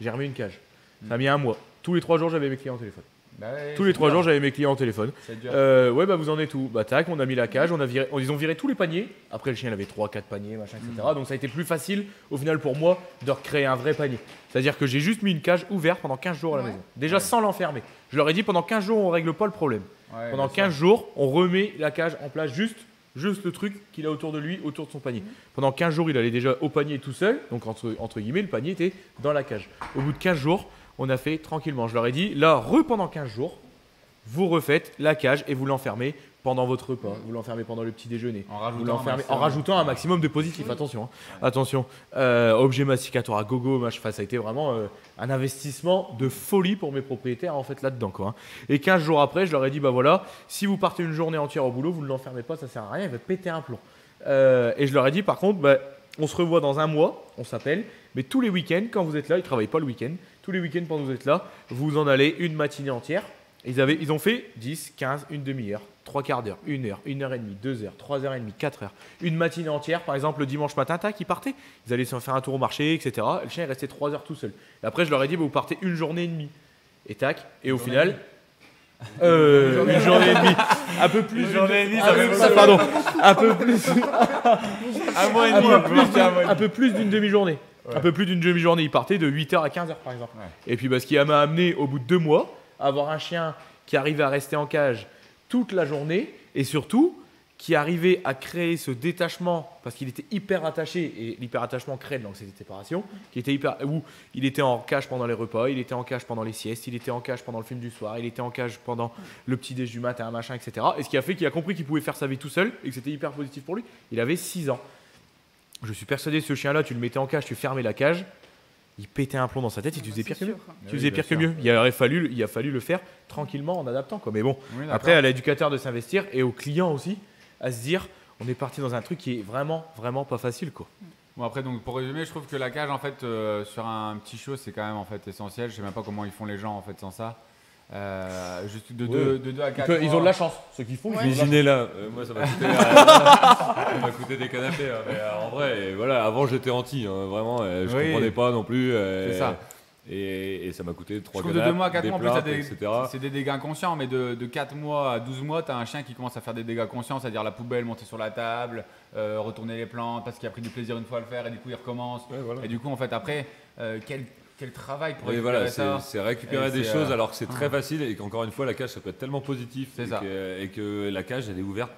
J'ai remis une cage. Ça a mis un mois. Tous les 3 jours, j'avais mes clients au téléphone. Bah ouais, Tous les c'est 3 dur. jours, j'avais mes clients au téléphone. C'est dur. Ouais, bah vous en êtes où? Bah tac, on a mis la cage, ils ont viré tous les paniers. Après, le chien, il avait 3-4 paniers, machin, etc. Donc ça a été plus facile, au final, pour moi, de recréer un vrai panier. C'est-à-dire que j'ai juste mis une cage ouverte pendant 15 jours à la Ouais. maison. Déjà sans l'enfermer. Je leur ai dit, pendant 15 jours, on règle pas le problème. Ouais, Pendant bien sûr. 15 jours, on remet la cage en place, juste le truc qu'il a autour de lui, autour de son panier. Pendant 15 jours, il allait déjà au panier tout seul, donc entre guillemets, le panier était dans la cage. Au bout de 15 jours, on a fait tranquillement. Je leur ai dit, là, pendant 15 jours, vous refaites la cage et vous l'enfermez pendant votre repas, vous l'enfermez pendant le petit déjeuner, En rajoutant vous l'enfermez un maximum. en rajoutant un maximum de positifs. Attention, attention. Objet masticatoire à gogo, ça a été vraiment un investissement de folie pour mes propriétaires en fait là-dedans quoi. Hein. Et 15 jours après, je leur ai dit bah voilà, si vous partez une journée entière au boulot, vous ne l'enfermez pas, ça sert à rien, il va péter un plomb. Et je leur ai dit par contre, bah, on se revoit dans un mois, on s'appelle, mais tous les week-ends quand vous êtes là, ils travaillent pas le week-end, tous les week-ends pendant que vous êtes là, vous en allez une matinée entière. Ils ont fait 10, 15, une demi-heure, 3/4 d'heure, 1 heure, 1 heure et demie, 2 heures, 3 heures et demie, 4 heures. Une matinée entière, par exemple le dimanche matin, tac, ils partaient. Ils allaient se faire un tour au marché, etc. Le chien est resté 3 heures tout seul. Et après, je leur ai dit, bah, vous partez une journée et demie. Et tac, et au final. Une journée et demie. Un peu plus. Une journée et demie, un peu- pardon. Un peu plus. Un mois et un demi, peu on peut marcher un mois et un peu plus d'une demi-journée. Un peu plus d'une demi-journée. Ils partaient de 8h à 15h par exemple. Ouais. Et puis ce qui m'a amené au bout de 2 mois à avoir un chien qui arrivait à rester en cage toute la journée et surtout qui arrivait à créer ce détachement parce qu'il était hyper attaché et l'hyperattachement crée de l'anxiété de séparation, où il était en cage pendant les repas, il était en cage pendant les siestes, il était en cage pendant le film du soir, il était en cage pendant le petit déj du matin, machin, etc. Et ce qui a fait qu'il a compris qu'il pouvait faire sa vie tout seul et que c'était hyper positif pour lui. Il avait 6 ans. Je suis persuadé que ce chien-là, tu le mettais en cage, tu fermais la cage, il pétait un plomb dans sa tête et tu faisais pire que mieux. Tu faisais pire que mieux. Il a fallu le faire tranquillement en adaptant. Quoi. Mais bon, Oui, après à l'éducateur de s'investir et au client aussi à se dire on est parti dans un truc qui est vraiment, vraiment pas facile. Quoi. Bon après donc pour résumer, je trouve que la cage en fait sur un petit chiot c'est quand même en fait essentiel. Je sais même pas comment ils font les gens en fait sans ça. Juste de 2 à 4 Ils ont de la chance, ceux qui font. Ouais. ils ont de la Imaginez là, moi ça m'a coûté des canapés, hein, mais en vrai, et voilà, avant j'étais anti, hein, vraiment, je Oui. comprenais pas non plus. C'est ça. Et ça m'a coûté 3 Je trouve canapes, de 2 mois à 4 des mois en plus, plaintes, t'as etc. c'est des dégâts inconscients, mais de 4 mois à 12 mois, tu as un chien qui commence à faire des dégâts conscients, c'est-à-dire la poubelle, monter sur la table, retourner les plantes parce qu'il a pris du plaisir une fois à le faire et du coup il recommence. Ouais, voilà. Et du coup en fait après, quel travail pour Et récupérer voilà, ça. c'est récupérer Et des c'est, choses alors que c'est très ah. facile et qu'encore une fois la cage ça peut être tellement positif C'est ça. et que la cage elle est ouverte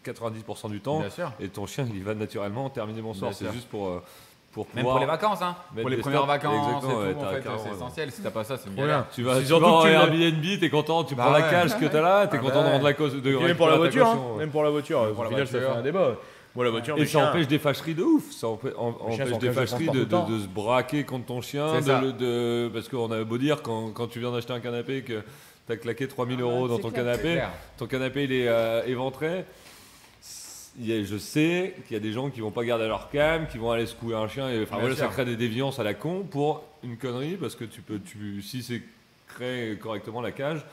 90% du temps Bien sûr. et ton chien il y va naturellement terminer mon sort. Bien C'est sûr. juste pour Même pouvoir pour les vacances, hein. mettre Pour les des premières stops. vacances Exactement, et ouais, tout, t'as en fait, carrément c'est raison. essentiel. Si t'as pas ça, c'est une Trop galère. bien. Tu vas, C'est tu surtout vas en que tu l'as- Airbnb, t'es content, tu Bah prends la ouais. cage que t'as là, t'es Ah content bah de rendre ouais. la cause de Et même récupérer pour la ta voiture, caution, ouais. même pour la voiture. Pour Au la final, ça fait voiture. un débat. Moi, la voiture, Et mes ça chiens- empêche des fâcheries de ouf, ça chiens empêche sont en des cage de fâcheries transport tout le temps. de se braquer contre ton chien, C'est ça. parce qu'on avait beau dire quand tu viens d'acheter un canapé que t'as claqué 3000 euros dans c'est ton clair, C'est canapé, clair. ton canapé il est éventré. Je sais qu'il y a des gens qui vont pas garder leur cam, qui vont aller secouer un chien, et enfin Bien voilà, ça sûr. crée des déviances à la con pour une connerie, parce que si c'est créé correctement la cage,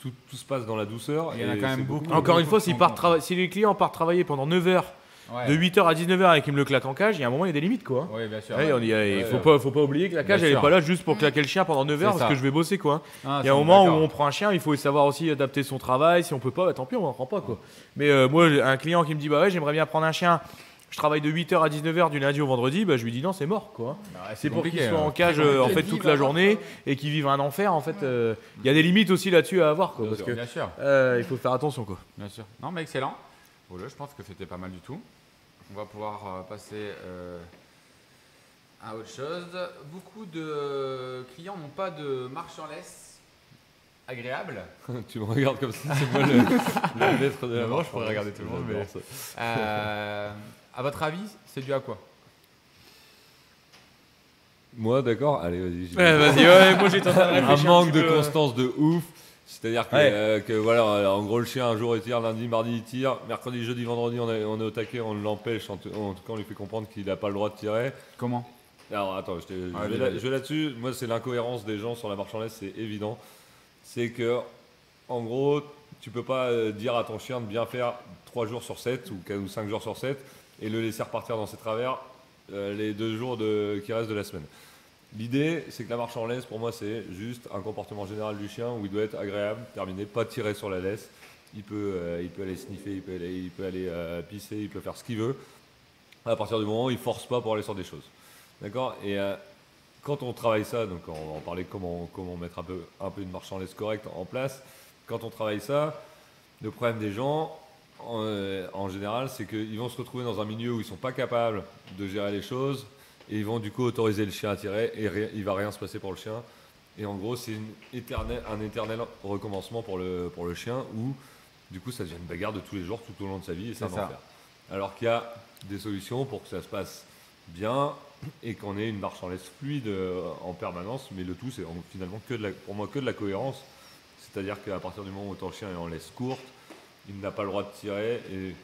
tout se passe dans la douceur. Il y en a et quand même c'est beaucoup. Encore une fois, si sont les clients partent travailler pendant 9 heures, Ouais. de 8h à 19h et qu'ils me le claquent en cage, il y a un moment, il y a des limites quoi. Oui, bien sûr. Ouais, il faut pas oublier que la cage Bien elle est sûr. pas là juste pour claquer le chien pendant 9 heures C'est parce ça. que je vais bosser quoi. Ah, Il y a un ça, moment où d'accord. on prend un chien, il faut savoir aussi adapter son travail. Si on peut pas, bah, tant pis, on en prend pas quoi. Mais moi, un client qui me dit bah ouais, j'aimerais bien prendre un chien, je travaille de 8h à 19h du lundi au vendredi, bah je lui dis non, c'est mort quoi. Bah, C'est pour qu'il compliqué, soit en hein. cage compliqué. en fait Qu'ils toute vivent la à journée voir, et qu'il vive un enfer en fait. Il y a des limites aussi là-dessus à avoir quoi, Bien parce sûr. que Bien sûr. il faut faire attention quoi. Bien sûr. Non, mais excellent. Voilà, je pense que c'était pas mal du tout. On va pouvoir passer à autre chose. Beaucoup de clients n'ont pas de marche en laisse agréable. Tu me regardes comme ça, c'est moi le maître de la Non, marche. je pourrais regarder tout le monde, J'adore mais- ça. À votre avis, c'est dû à quoi? Moi, d'accord, allez, vas-y. Vas-y, moi j'étais en train de Un réfléchir. manque un petit de peu. constance de ouf. C'est-à-dire que, Ouais. voilà, en gros, le chien, un jour il tire, lundi, mardi il tire, mercredi, jeudi, vendredi, on est au taquet, on l'empêche, en tout cas, on lui fait comprendre qu'il n'a pas le droit de tirer. Comment? Alors, attends, je vais là-dessus. Moi, c'est l'incohérence des gens sur la marche en laisse, c'est évident. C'est que, en gros, tu peux pas dire à ton chien de bien faire 3 jours sur 7 ou 5 jours sur 7 et le laisser repartir dans ses travers les 2 jours qui restent de la semaine. L'idée, c'est que la marche en laisse, pour moi, c'est juste un comportement général du chien où il doit être agréable, terminé, pas tirer sur la laisse. Il peut aller sniffer, il peut aller pisser, il peut faire ce qu'il veut. À partir du moment où il force pas pour aller sur des choses. D'accord? Et quand on travaille ça, donc on va en parler comment mettre un peu une marche en laisse correcte en place. Quand on travaille ça, le problème des gens, en général, c'est qu'ils vont se retrouver dans un milieu où ils ne sont pas capables de gérer les choses et ils vont du coup autoriser le chien à tirer et il va rien se passer pour le chien. Et en gros, c'est un éternel recommencement pour le chien où du coup ça devient une bagarre de tous les jours tout au long de sa vie et c'est un C'est ça. enfer. Alors qu'il y a des solutions pour que ça se passe bien et qu'on ait une marche en laisse fluide en permanence, mais le tout c'est finalement pour moi que de la cohérence. C'est-à-dire qu'à partir du moment où ton chien est en laisse courte, il n'a pas le droit de tirer et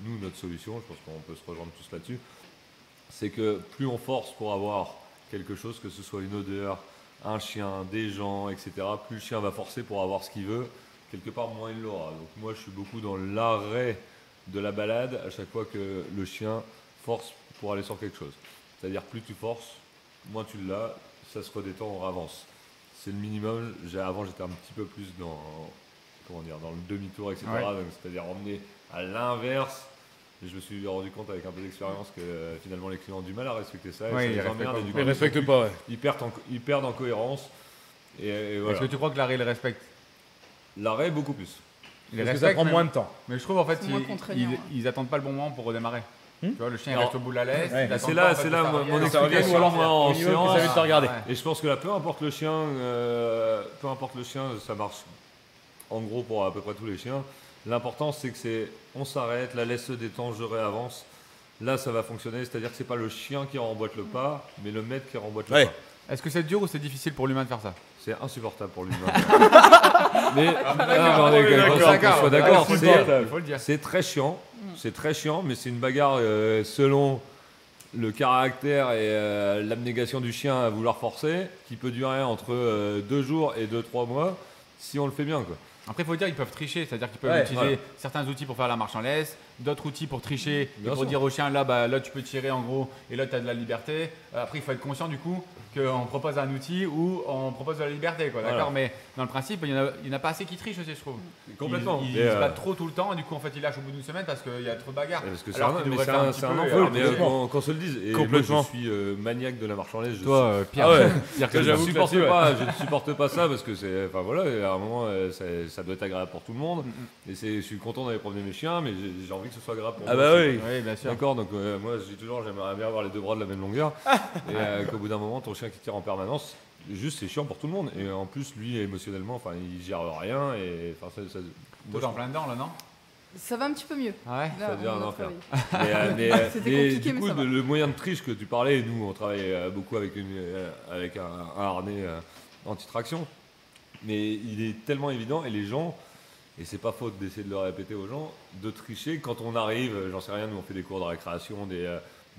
nous, notre solution, je pense qu'on peut se rejoindre tous là-dessus, c'est que plus on force pour avoir quelque chose, que ce soit une odeur, un chien, des gens, etc., plus le chien va forcer pour avoir ce qu'il veut, quelque part moins il l'aura. Donc moi je suis beaucoup dans l'arrêt de la balade à chaque fois que le chien force pour aller sur quelque chose. C'est-à-dire plus tu forces, moins tu l'as, ça se redétend, on avance. C'est le minimum. Avant j'étais un petit peu plus dans le demi-tour, etc. Ouais. Donc, c'est-à-dire emmener à l'inverse. Et je me suis rendu compte avec un peu d'expérience que finalement les clients ont du mal à respecter ça. Et Ouais, ça ils les respectent emmerde pas et du beaucoup. coup, Ils respectent pas, ouais. ils perdent en cohérence. Et voilà. Est-ce que tu crois que Larry le respecte? L'arrêt, beaucoup plus. Il les Parce que ça respecte, prend mais- moins de temps. Mais je trouve en fait C'est moins contraignant. ils attendent pas le bon moment pour redémarrer. Tu vois, le chien il Alors, reste au bout de la laisse. ouais. il attend C'est pas, là, en fait, c'est que là ça mon revienne. explication moi, en Au niveau que séance. ça veut te regarder. Ouais. Et je pense que là, peu importe le chien, ça marche en gros pour à peu près tous les chiens. L'important, c'est que on s'arrête, la laisse se détend, je réavance. Là, ça va fonctionner, c'est-à-dire que c'est pas le chien qui remboîte le pas, mais le maître qui remboîte le Ouais. pas. Est-ce que c'est dur ou c'est difficile pour l'humain de faire ça? C'est insupportable pour l'humain. mais qu'on soit d'accord, Il c'est faut le dire. c'est très chiant. C'est très chiant, mais c'est une bagarre selon le caractère et l'abnégation du chien à vouloir forcer, qui peut durer entre 2 jours et 2-3 mois, si on le fait bien, quoi. Après, il faut dire qu'ils peuvent tricher, c'est-à-dire qu'ils peuvent Ouais, utiliser voilà. certains outils pour faire la marche en laisse, d'autres outils pour tricher, et Bien pour sûr. dire au chien là tu peux tirer en gros, et là tu as de la liberté. Après, il faut être conscient du coup qu'on propose un outil ou on propose de la liberté, quoi, Voilà. d'accord? Mais dans le principe, il y en a pas assez qui trichent aussi, je trouve. Complètement. Ils Et, se battent trop tout le temps, et du coup, en fait, ils lâchent au bout d'une semaine parce qu'il y a trop de bagarres. Parce que c'est Alors un, qu'ils mais devraient c'est faire un, petit c'est un peu, enfer, mais complètement. qu'on se le dise. Et Complètement. moi, je suis maniaque de la marche en laisse. Pierre, Ah ouais. Pierre, Que Je j'avoue ne que supporte là-dessus, pas, je ne supporte pas ça parce que c'est, enfin voilà, à un moment ça doit être agréable pour tout le monde. Et je suis content d'aller promener mes chiens, mais j'ai envie que ce soit agréable pour Ah moi. bah aussi. oui. Oui, bien sûr. D'accord, donc moi je dis toujours j'aimerais bien avoir les 2 bras de la même longueur et qu'au bout d'un moment ton chien qui tire en permanence, juste c'est chiant pour tout le monde et en plus lui émotionnellement, enfin il gère rien et enfin moi, Toi, en plein dedans là, non? Ça va un petit peu mieux. Ah ouais. Là, Ça devient on un a enfer. travaillé. C'était compliqué, du mais coup ça va. le moyen de triche que tu parlais, nous on travaille beaucoup avec un harnais anti-traction, mais il est tellement évident et les gens, et c'est pas faute d'essayer de le répéter aux gens, de tricher quand on arrive, j'en sais rien, nous on fait des cours de récréation,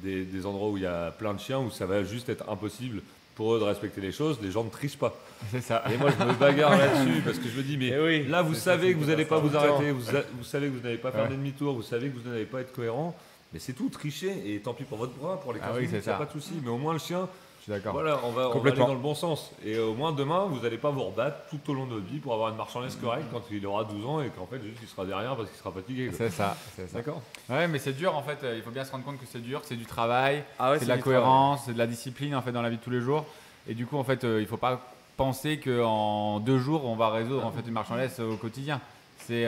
des endroits où il y a plein de chiens, où ça va juste être impossible pour eux de respecter les choses, les gens ne trichent pas. C'est ça. Et moi, je me bagarre là-dessus parce que je me dis, mais Eh oui, là, vous c'est savez ça, que vous c'est n'allez pas ça. vous arrêter, vous savez que vous n'allez pas faire Ouais. des demi-tours, vous savez que vous n'allez pas être cohérent. Mais c'est tout, tricher. Et tant pis pour votre bras, pour les 15 Ah oui, minutes, c'est y a ça. pas de souci. Mais au moins, le chien, Je suis d'accord. voilà, on va aller Complètement. dans le bon sens. Et au moins, demain, vous n'allez pas vous rebattre tout au long de votre vie pour avoir une marchandise correcte quand il aura 12 ans et qu'en fait, juste, il sera derrière parce qu'il sera fatigué. quoi. C'est ça. C'est ça. D'accord. Ouais, mais c'est dur en fait. Il faut bien se rendre compte que c'est dur, que c'est du travail, Ah ouais, c'est de la du cohérence, c'est de la discipline en fait dans la vie de tous les jours. Et du coup, en fait, il faut pas penser qu'en 2 jours, on va résoudre en fait une marchandise au quotidien. C'est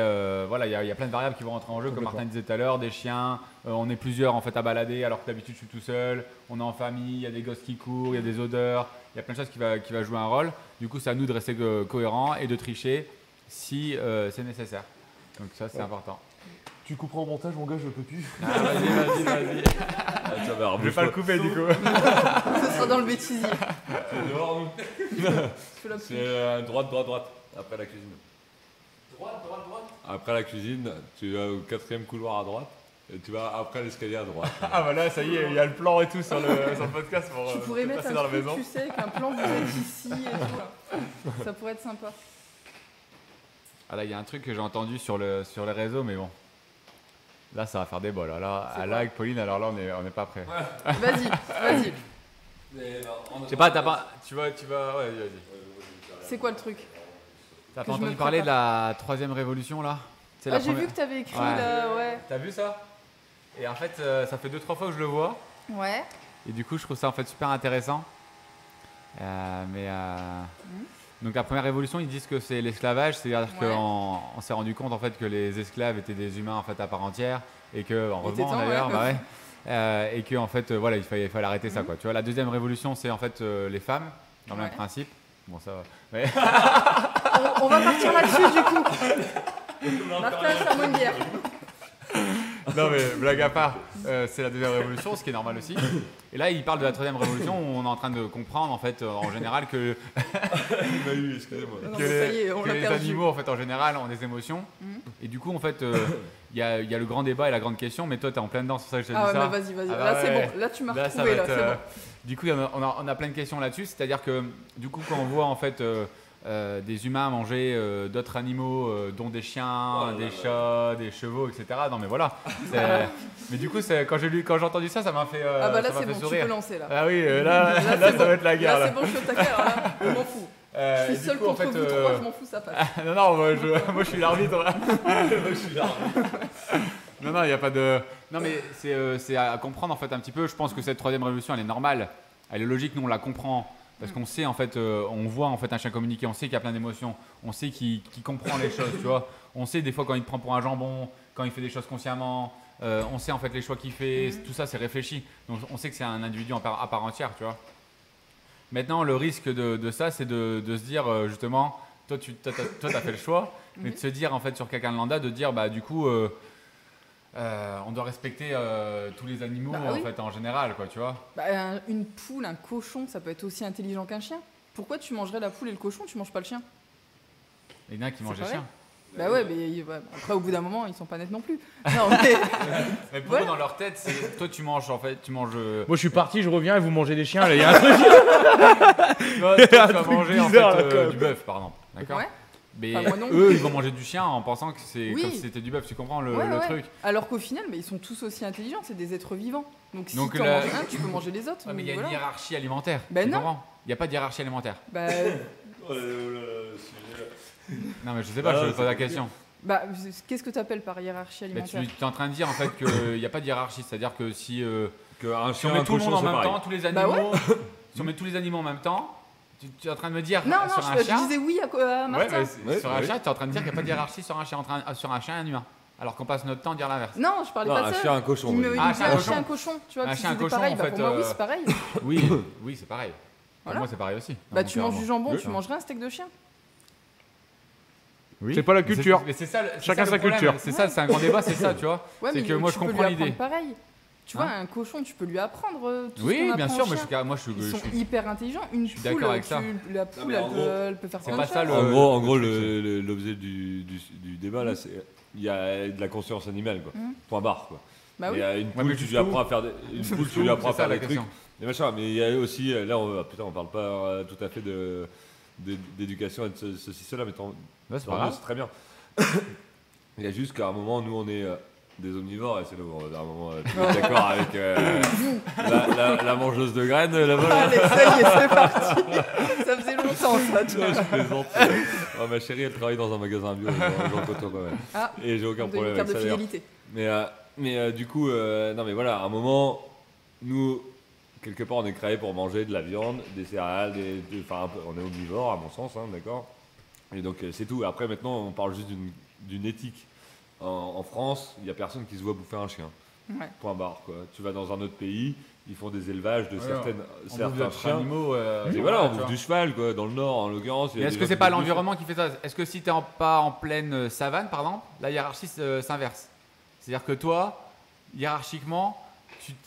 voilà, il y a plein de variables qui vont rentrer en jeu, comme Martin disait tout à l'heure, des chiens. On est plusieurs en fait à balader, alors que d'habitude je suis tout seul. On est en famille, il y a des gosses qui courent, il y a des odeurs, il y a plein de choses qui va jouer un rôle. Du coup, c'est à nous de rester cohérents et de tricher si c'est nécessaire. Donc ça, c'est important. Tu couperas au montage, mon gars, je peux plus. Ah, vas-y. Ah, ça va, Je vais pas le couper du coup. Ce sera dans le bêtisier. dehors, nous. Fais la C'est droite, après la cuisine. Droite. Après la cuisine, tu vas au 4e couloir à droite et tu vas après l'escalier à droite. Ah voilà, ça y est, il y a le plan et tout sur le podcast pour Tu pourrais mettre passer un dans la truc, maison. tu sais, qu'un plan vous êtes ici et tout là. Ça pourrait être sympa. Ah là, il y a un truc que j'ai entendu sur les réseaux, mais bon. Là, ça va faire des bols. Là, C'est là quoi avec Pauline, alors là, on n'est pas prêt. Vas-y. Je sais pas, tu vas, ouais, vas-y. C'est quoi le truc? T'as Que pas je me entendu parler de prépare. la 3e révolution là? C'est Ah, j'ai vu que t'avais écrit Ouais. là, ouais. T'as vu ça? Et en fait, ça fait 2-3 fois que je le vois. Ouais. Et du coup, je trouve ça en fait super intéressant. Donc la première révolution, ils disent que c'est l'esclavage, c'est-à-dire Ouais. qu'on s'est rendu compte en fait que les esclaves étaient des humains en fait à part entière et que en Il était heureusement temps, d'ailleurs, ouais. bah ouais. Et que en fait voilà, il fallait arrêter ça quoi. Tu vois, la deuxième révolution, c'est en fait les femmes dans le même Ouais. principe. Bon ça va. Ouais. On va partir là-dessus du coup. Martin, serre-moi une bière. Non mais blague à part, c'est la deuxième révolution, ce qui est normal aussi. Et là, il parle de la troisième révolution où on est en train de comprendre en fait en général que Il m'a eu, excusez-moi. Non, que mais ça y est, on que l'a les perdu. animaux en fait en général ont des émotions. Mhm. Et du coup en fait il y a le grand débat et la grande question, mais toi tu es en plein dedans, c'est pour ça que je te Ah dis ouais, ça. mais vas-y. Ah bah Là, c'est ouais. bon. Là, tu m'as Là, ça retrouvé, va là, être, c'est bon. Du coup on a plein de questions là-dessus, c'est-à-dire que du coup quand on voit en fait des humains manger d'autres animaux dont des chiens, des chats, des chevaux, etc. Non mais voilà. Mais du coup quand j'ai entendu ça, ça m'a fait Ah bah là, ça m'a c'est fait bon, tu sourire. peux lancer là. Ah oui, là c'est ça bon. va être la guerre. Là, Là, c'est bon, je suis au taquet, alors là, je m'en fous. Je Et suis du seul coup, en contre fait, vous trois, je m'en fous, ça passe. non, moi je suis l'arbitre. Non, il n'y a pas de. Non, mais c'est à comprendre en fait un petit peu. Je pense que cette troisième révolution, elle est normale, elle est logique. Nous, on la comprend parce qu'on sait en fait, on voit en fait un chien communiquer, on sait qu'il y a plein d'émotions, on sait qu'il comprend les choses, tu vois. On sait des fois quand il te prend pour un jambon, quand il fait des choses consciemment. On sait en fait les choix qu'il fait. Tout ça, c'est réfléchi. Donc, on sait que c'est un individu à part entière, tu vois. Maintenant, le risque de ça, c'est de se dire justement, toi, tu as fait le choix, mais de se dire en fait sur quelqu'un de lambda, de dire bah du coup, on doit respecter tous les animaux Bah oui. en fait en général, quoi, tu vois. Bah, une poule, un cochon, ça peut être aussi intelligent qu'un chien. Pourquoi tu mangerais la poule et le cochon, tu manges pas le chien? Il y en a qui mangent les pareil. chiens. Bah ouais, mais ouais, après au bout d'un moment, ils sont pas nets non plus. Non, mais Mais pour Voilà. eux, dans leur tête, c'est toi tu manges en fait, tu manges. Moi, je suis parti, je reviens et vous mangez des chiens. Là, il y a un truc. Toi, tu vas truc manger en bizarre, fait là, quand même. du bœuf, par exemple. D'accord. ouais. Mais Enfin, moi non. eux, ils vont manger du chien en pensant que c'est Oui. comme si c'était du bœuf. Tu comprends le Ouais. truc. Alors qu'au final, mais ils sont tous aussi intelligents, c'est des êtres vivants. Donc si Donc tu en la- manges un, tu peux manger les autres. Ouais, mais il y a voilà. une hiérarchie alimentaire. Ben tu non. comprends. Il n'y a pas de hiérarchie alimentaire. Bah, Non, mais je sais pas, je pose la question. bah, qu'est-ce que tu appelles par hiérarchie Mais alimentaire? tu es en train de dire en fait qu'il n'y a pas de hiérarchie. C'est-à-dire que si Un si chien, on met un tout le monde cochon, en c'est même pareil. temps, tous les Bah animaux, si on met tous les animaux en même temps, tu es en train de me dire Non, sur non, un je chien. disais oui à Ouais, Martin. mais Ouais, sur un oui. chien, tu es en train de dire qu'il n'y a pas de hiérarchie sur un chien, sur un chien et un humain. Alors qu'on passe notre temps à dire l'inverse. Non, je parlais Non, pas de un ça. chien, un cochon. Il me vas-y. il Ah, me dit chien, un cochon. chien, un cochon. Tu vois, Un si chien, un c'était cochon, pareil, en bah, fait, pour moi, oui, c'est pareil. Oui, c'est pareil. Pour Voilà. moi, c'est pareil aussi. Bah, Dans tu mon manges cœur, du moi. jambon, Oui. tu mangerais un steak de chien. Oui. C'est pas la Mais culture. Mais c'est ça, Chacun le sa problème. culture. C'est ça, c'est un grand débat, c'est ça, tu vois. Ouais, C'est mais que moi, je tu peux comprends lui apprendre l'idée. pareil. Tu vois, Hein un cochon, tu peux lui apprendre tout ce Oui, qu'on bien apprend sûr, au moi, chien. Ils sont suis hyper intelligents. Une suis poule, d'accord avec ça. la poule, mais en gros, elle peut faire c'est plein pas de ça, choses. le- En gros, truc, l'objet du débat là, c'est il y a de la conscience animale, quoi. Mhm. Point barre, quoi. Bah oui. Mais une Ouais, poule, mais tu lui jusqu'où apprends à faire C'est ça, la des trucs. question. Et machin. Mais il y a aussi, là, on parle pas tout à fait d'éducation et de ceci, cela, mais Ouais, c'est pas tant mieux, grave. c'est très bien. Il y a juste qu'à un moment, nous, on est des omnivores, et c'est là où on est à un moment tu es d'accord avec la mangeuse de graines là-bas. Là. Allez, ça y est, c'est parti. Ça faisait longtemps, ça, tu vois. Je plaisante. Oh, ma chérie, elle travaille dans un magasin bio, dans le coton quand même. Ah, Et j'ai aucun on donne problème une carte avec de ça d'ailleurs. fidélité. Mais du coup, non mais voilà, à un moment, nous, quelque part, on est créé pour manger de la viande, des céréales, enfin, on est omnivore à mon sens, hein, d'accord. Et donc c'est tout. Après, maintenant, on parle juste d'une éthique. En France, il n'y a personne qui se voit bouffer un chien. Ouais. Point barre, quoi. Tu vas dans un autre pays, ils font des élevages de certains d'autres chiens. animaux. Et voilà, on tu bouffe vois. du cheval, quoi. Dans le Nord, en l'occurrence. il y Mais a est-ce des que gens c'est qui pas bouffent du l'environnement qui fait ça? Est-ce que si t'es pas en pleine savane, par exemple, la hiérarchie s'inverse? C'est-à-dire que toi, hiérarchiquement,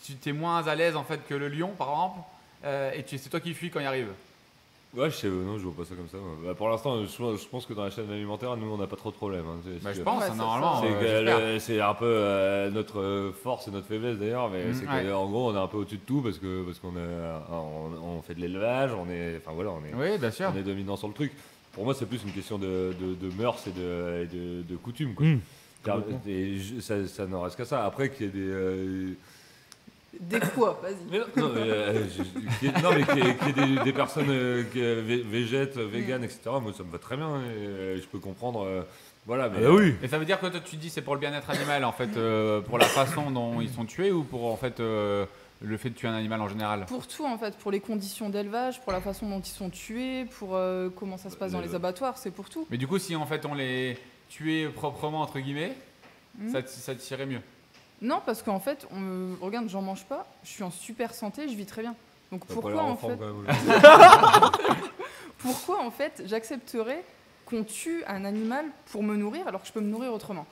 tu t'es moins à l'aise en fait que le lion, par exemple, et c'est toi qui fuis quand il arrive. Ouais, non, je vois pas ça comme ça. Bah, pour l'instant, je pense que dans la chaîne alimentaire, nous, on n'a pas trop de problèmes. Hein. Bah, je pense, Ouais, normalement. C'est un peu notre force et notre faiblesse d'ailleurs, mais c'est ouais. qu'en gros, on est un peu au-dessus de tout parce qu'on on fait de l'élevage, enfin voilà, Oui, bien sûr. on est dominant sur le truc. Pour moi, c'est plus une question de mœurs et de coutumes. Quoi. Complètement. Et ça n'en reste qu'à ça. Après, qu'il y ait des. Des quoi, vas-y. Mais non, qu'il y ait des personnes végètes, véganes, etc. Moi, ça me va très bien. Et je peux comprendre. Voilà. Mais, Ah bah oui. Et ça veut dire que toi, tu dis c'est pour le bien-être animal, en fait, pour la façon dont ils sont tués ou pour en fait le fait de tuer un animal en général? Pour tout, en fait, pour les conditions d'élevage, pour la façon dont ils sont tués, pour comment ça se passe dans les abattoirs, c'est pour tout. Mais du coup, si en fait on les tuait proprement entre guillemets, Mhm. ça tirait mieux. Non, parce qu'en fait, regarde, j'en mange pas, je suis en super santé, je vis très bien. Donc t'as pas pourquoi l'air en forme, fait, quand même. pourquoi en fait j'accepterais qu'on tue un animal pour me nourrir alors que je peux me nourrir autrement?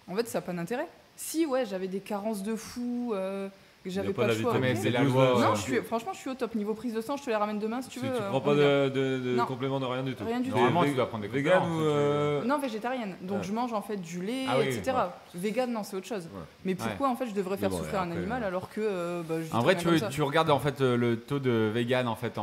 En fait, ça n'a pas d'intérêt. Si ouais, j'avais des carences de fou, que Il y a j'avais pas pas la le choix. vitamine Mais ok. c'est la B12, loi, là. Non, franchement, je suis au top. Niveau prise de sang, je te les ramène demain si tu Tu veux. prends on pas y va. de Non. complément de rien du tout. Rien du tout. Normalement, tu dois prendre des Vegan compléments, ou. Non, végétarienne. Donc Ouais. je mange en fait du lait, Ah oui, etc. Vegan, non, c'est autre chose. Ouais. Mais pourquoi en fait je devrais faire bon, souffrir un après, animal alors que je vis En vrai, très bien comme ça. tu regardes en fait le taux de vegan en fait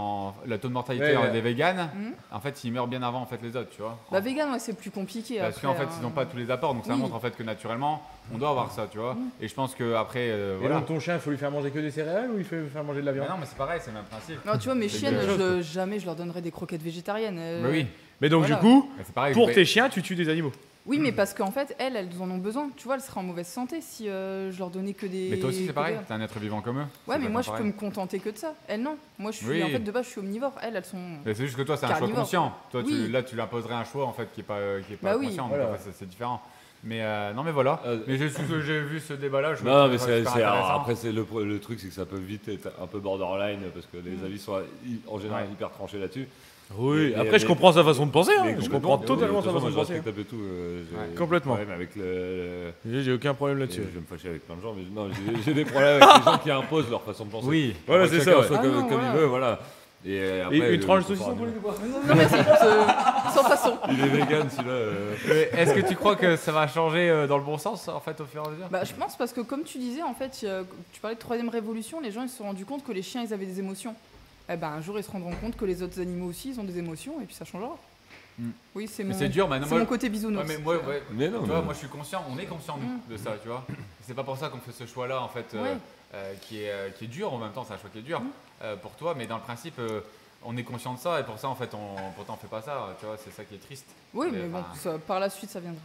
le taux de mortalité Ouais. des véganes. Mhm. En fait, ils meurent bien avant en fait les autres, tu vois. Bah vegan, ouais, c'est plus compliqué. Parce après, qu'en fait, hein. ils n'ont pas tous les apports, donc ça Oui. montre en fait que naturellement, on doit avoir ça, tu vois. Mhm. Et je pense que après, Et voilà. donc ton chien, il faut lui faire manger que des céréales ou il faut lui faire manger de la Mais viande? non, mais c'est pareil, c'est le même principe. Non, tu vois, mes C'est chiennes, quelque chose, jamais je leur donnerais des croquettes végétariennes. Mais oui, Mais donc Voilà. du coup, mais c'est pareil. pour mais- tes chiens, tu tues des animaux. Oui, mais parce qu'en fait, elles en ont besoin. Tu vois, elles seraient en mauvaise santé si je leur donnais que des. Mais toi aussi, c'est que pareil. des- T'es un être vivant comme eux. Ouais, C'est mais moi, je exactement peux me contenter que de ça. Elles, non. Moi, je suis Oui. en fait de base, je suis omnivore. Elles sont. Mais c'est juste que toi, c'est un choix Carnivore. conscient. Toi, Oui. là, tu lui imposerais un choix en fait qui est pas Bah oui. conscient. Voilà. Donc, en fait, c'est différent. Mais non, mais voilà. Mais j'ai vu ce débat-là. Je Non, trouve mais ça c'est, super alors, intéressant. après, le truc, c'est que ça peut vite être un peu borderline parce que les avis sont en général Ouais. hyper tranchés là-dessus. Oui. Mais- Après, je comprends sa façon de penser. hein. Mais Je complètement. comprends totalement De sa toute façon de moi, penser. je respecte un peu tout. J'ai Complètement. des problèmes avec J'ai aucun problème je là-dessus. vais me fâcher avec plein de gens, mais non, j'ai des problèmes avec les gens qui imposent leur façon de penser. Oui. Voilà, Après, c'est chacun ça. Ouais. soit Ah comme, non, comme voilà. il veut, voilà. Et après, Et une tranche de le saucisson confort pour lui ou pas? Non, merci. Sans façon. Il est vegan celui-là. Est-ce que tu crois que ça va changer dans le bon sens en fait au fur et à mesure? Bah, je pense parce que comme tu disais, en fait, tu parlais de troisième révolution, les gens ils se sont rendus compte que les chiens ils avaient des émotions. Eh ben un jour ils se rendront compte que les autres animaux aussi ils ont des émotions et puis ça changera. Mm. Oui, c'est Mais mon, c'est dur maintenant. c'est mon côté bisounours. Ouais, mais moi, ouais. Mais non, Tu vois, mais- moi je suis conscient, on est conscient de ça, tu vois. C'est pas pour ça qu'on fait ce choix-là en fait, Ouais. qui est dur en même temps, c'est un choix qui est dur Mm. pour toi, mais dans le principe, on est conscient de ça et pour ça en fait, pourtant on fait pas ça, tu vois, c'est ça qui est triste. Oui, Mais, mais bon, enfin, par la suite ça viendra.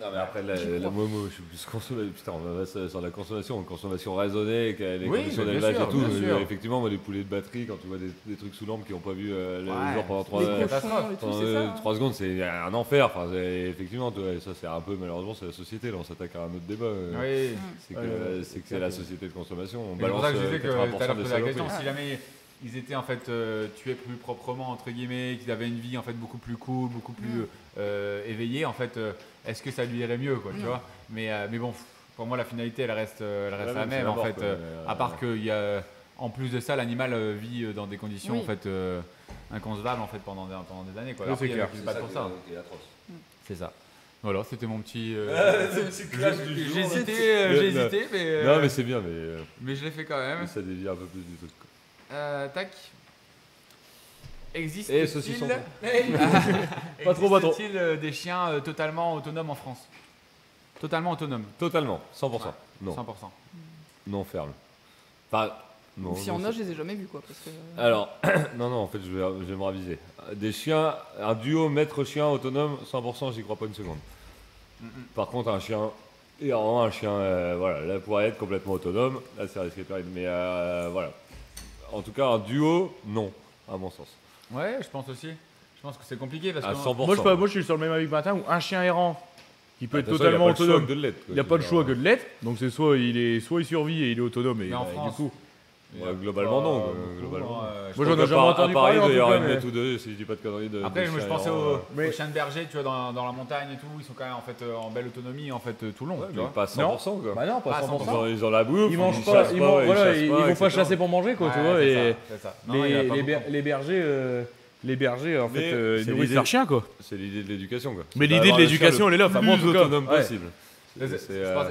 Non, mais après, J'y crois. moi, je suis plus consommé. Putain, on va sur la consommation, une consommation raisonnée, avec les Oui, conditions mais bien d'élevage sûr, et tout. bien sûr. Effectivement, moi, les poulets de batterie, quand tu vois des trucs sous lampe qui n'ont pas vu le Ouais. jour pendant 3 Les catastrophe. cochons et tout, c'est ça. hein. 3 secondes, c'est un enfer. Enfin, effectivement, ça, c'est un peu, malheureusement, c'est la société. Là, on s'attaque à un autre débat. Oui. C'est que, Ouais, c'est que c'est la société de consommation. On Mais c'est pour balance ça que je disais que 80% tout à l'heure des posé la saloperies. question, si jamais ils étaient en fait tués plus proprement entre guillemets, qu'ils avaient une vie en fait beaucoup plus cool, beaucoup plus éveillée, en fait, est-ce que ça lui irait mieux, quoi, tu Non. vois? Mais bon, pour moi la finalité elle reste la Ouais, même c'est la en mort, fait, quoi, mais, à part qu'il y a en plus de ça l'animal vit dans des conditions Oui. en fait inconcevables en fait pendant des années, quoi. Oui, Après, c'est il y en a clair. qui se battent pour ça. qui est atroce. C'est ça. Voilà, c'était mon petit. J'ai J'ai hésité, mais. Non, mais c'est bien, Mais je l'ai fait quand même. mais ça dévie un peu plus du truc. Tac. Et saucisson. Pas trop, pas trop. Existe-t-il des chiens totalement autonomes en France? Totalement autonomes. Totalement, 100%. Ouais. Non, 100%. non ferme. Enfin, non. Si non, en a, je les ai jamais vus, quoi. Parce que... Alors, non, en fait, je vais me raviser. Des chiens, un duo maître-chien autonome, 100%, j'y crois pas une seconde. Par contre, un chien, errant, un chien, voilà, là, pourrait être complètement autonome, là, c'est risqué de perdre. Mais voilà. En tout cas, un duo, non, à mon sens. Ouais, je pense aussi. Je pense que c'est compliqué parce À que. 100%. Moi, je suis sur le même avis que Martin, où un chien errant qui peut De être toute façon, totalement il a pas le choix autonome. que de l'être, quoi. Il n'y a pas le choix que de l'être, donc c'est soit il survit et il est autonome, et Mais en du France, coup. Ouais, globalement, non. Globalement. Moi, j'en ai jamais entendu à Paris, parler, il en doit y tout avoir cas, une mais- mètre ou deux, si je dis pas de conneries. Après, moi, je pensais aux Mais- chiens de berger, tu vois, dans la montagne et tout, ils sont quand même en fait en belle autonomie en fait tout le long. Ouais, tu mais vois. pas 100%, quoi. Bah non, pas Pas 100%. Ils ont la bouffe, Ils mangent chassent pas, ils vont chassent ils vont pas etc. chasser pour manger, quoi, tu Ouais, vois. c'est Et ça, c'est ça. Non, il y en a pas beaucoup. les bergers, en Mais fait, c'est nourrissent l'idée. leurs chiens, quoi. C'est l'idée de l'éducation, quoi. Mais C'est l'idée de d'avoir le l'éducation, chien elle est là. Enfin, moi, en le tout plus cas, autonome ouais. possible.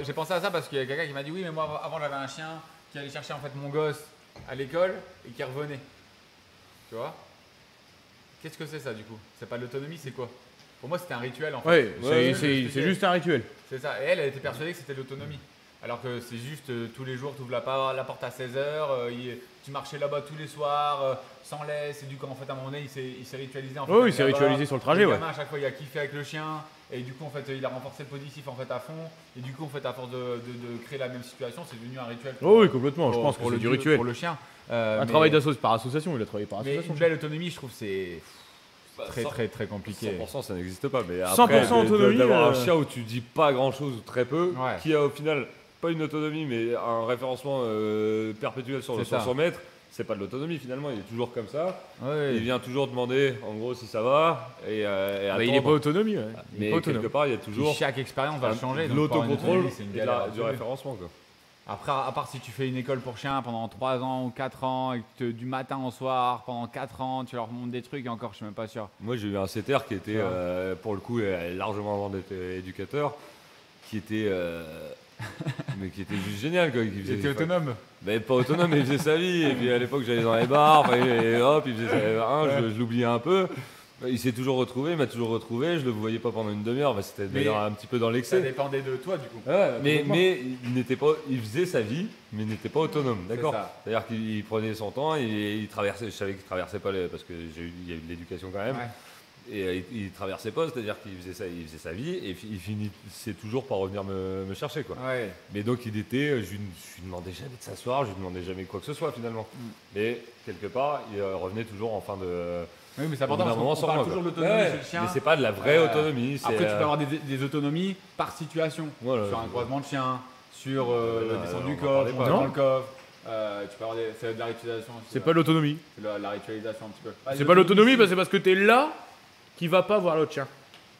J'ai pensé à ça parce qu'il y a quelqu'un qui m'a dit oui, mais moi avant j'avais un chien qui allait chercher en fait mon gosse à l'école et qui revenait. Tu vois? Qu'est-ce que c'est ça du coup? C'est pas de l'autonomie, c'est quoi? Pour moi c'était un rituel en fait. Ouais, Ouais, c'est juste un rituel. C'est ça. Et elle était persuadée que c'était de l'autonomie. Alors que c'est juste tous les jours tu ouvres la porte à 16h, tu marchais là-bas tous les soirs, sans laisse, et du coup en fait à un moment donné il s'est ritualisé en fait. Oui, avec il s'est là-bas. ritualisé sur le trajet, Le ouais. gamin, à chaque fois il a kiffé avec le chien, et du coup en fait il a renforcé le positif en fait à fond, et du coup en fait à force de créer la même situation, c'est devenu un rituel. Oh oui, complètement. Je pense que pour c'est le du dieu- rituel. Pour le chien. Un Mais- travail par association, il a travaillé par Mais association. une belle autonomie, je trouve c'est Bah, très cent- très très compliqué. 100% ça n'existe pas, mais 100% après, autonomie, d'avoir un chien où tu dis pas grand chose ou très peu, Ouais. qui a au final pas une autonomie mais un référencement perpétuel sur C'est le ça. 500 mètres, c'est pas de l'autonomie finalement, il est toujours comme ça. Ouais. Il vient toujours demander en gros si ça va et Ah, il est pas attendre. autonomie. Ouais. Il est Mais pas autonome. quelque part il y a toujours Chaque expérience va le changer. de donc pour une l'autocontrôle autonomie, c'est une et galère du absolue. référencement, quoi. Après, à part si tu fais une école pour chiens pendant 3 ans ou 4 ans, et que du matin au soir, pendant 4 ans, tu leur montres des trucs, et encore, je suis même pas sûr. Moi j'ai eu un setter qui était Ouais. pour le coup largement avant d'être éducateur, qui était mais qui était juste génial, quoi. Qui faisait- C'était autonome. Mais pas autonome, mais il faisait sa vie. Et puis à l'époque, j'allais dans les bars, enfin, et hop, il faisait je l'oubliais un peu. Il s'est toujours retrouvé, il m'a toujours retrouvé. Je le voyais pas pendant une demi-heure. Bah, c'était Mais d'ailleurs un petit peu dans Ça l'excès. dépendait de toi, du coup. Mais il n'était pas, il faisait sa vie, mais il n'était pas autonome, d'accord. ça. C'est-à-dire qu'il prenait son temps, il traversait. Je savais qu'il traversait pas parce que il y a eu de l'éducation quand même. Ouais. Et il traversait pas, c'est-à-dire qu'il faisait sa vie et il finissait toujours par revenir me chercher, quoi. Ouais. Mais donc je lui demandais jamais de s'asseoir, je lui demandais jamais quoi que ce soit finalement. Mais quelque part, il revenait toujours en fin de. Oui, mais c'est Au bout important d'un parce moment, qu'on sans parle moi, toujours de quoi. l'autonomie Ouais, chez le chien. mais c'est pas de la vraie autonomie. Après, c'est, tu peux avoir des autonomies par situation. Voilà. Sur un croisement de chien, sur la descente on du en coffre, parlait on pas. va dans Non. le coffre. Tu peux avoir c'est de la ritualisation aussi. C'est ouais. pas l'autonomie. C'est la ritualisation un petit peu. C'est pas l'autonomie, c'est parce que t'es là qui va pas voir l'autre chien.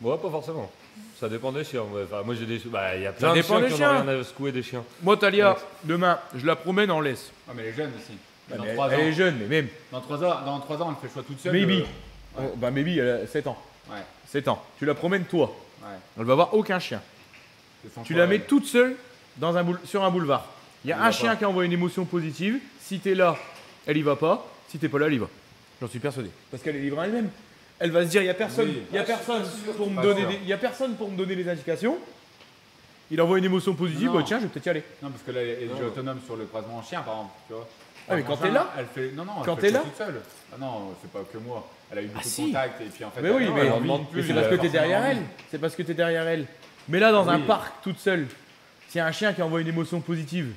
Ouais, pas forcément. Ça dépend des chiens. Ouais. Enfin, moi j'ai des. Bah, il y a plein de dépend chiens des qui en chiens. ont rien à secouer des chiens. Moi, Talia, Ouais. demain, je la promène en laisse. Ah, mais les jeunes aussi. Dans Mais 3 elle est ans. jeune, mais même. Dans 3 ans, elle fait le choix toute seule. Maybe. Ouais. Oh, bah, maybe, elle a 7 ans. Ouais, 7 ans. Tu la promènes toi. ouais. Elle va voir aucun chien. C'est son Tu choix, la mets elle. toute seule sur un boulevard. Il y a Elle un va chien pas. qui envoie une émotion positive. Si t'es là, elle y va pas. Si t'es pas là, elle y va. J'en suis persuadé. Parce qu'elle est libre à elle-même. Elle va se dire, il y a personne, Oui. y a personne pour me Pas donner sûr. y a personne pour me donner les indications. Il envoie une émotion positive, Non. bah, tiens, je vais peut-être y aller. Non, parce que là, elle est déjà autonome sur le croisement en chien, par exemple. Tu vois. Ah, mais quand Croisement t'es chien, là elle fait. Non, non, elle Quand fait t'es tout là toute seule. Ah non, c'est pas que moi. Elle a eu beaucoup de si. contacts et puis en fait. Mais oui, elle- mais, elle en mais demande plus. c'est parce que t'es derrière elle. C'est parce que t'es derrière elle. Mais là, dans un Oui. parc, toute seule, s'il y a un chien qui envoie une émotion positive,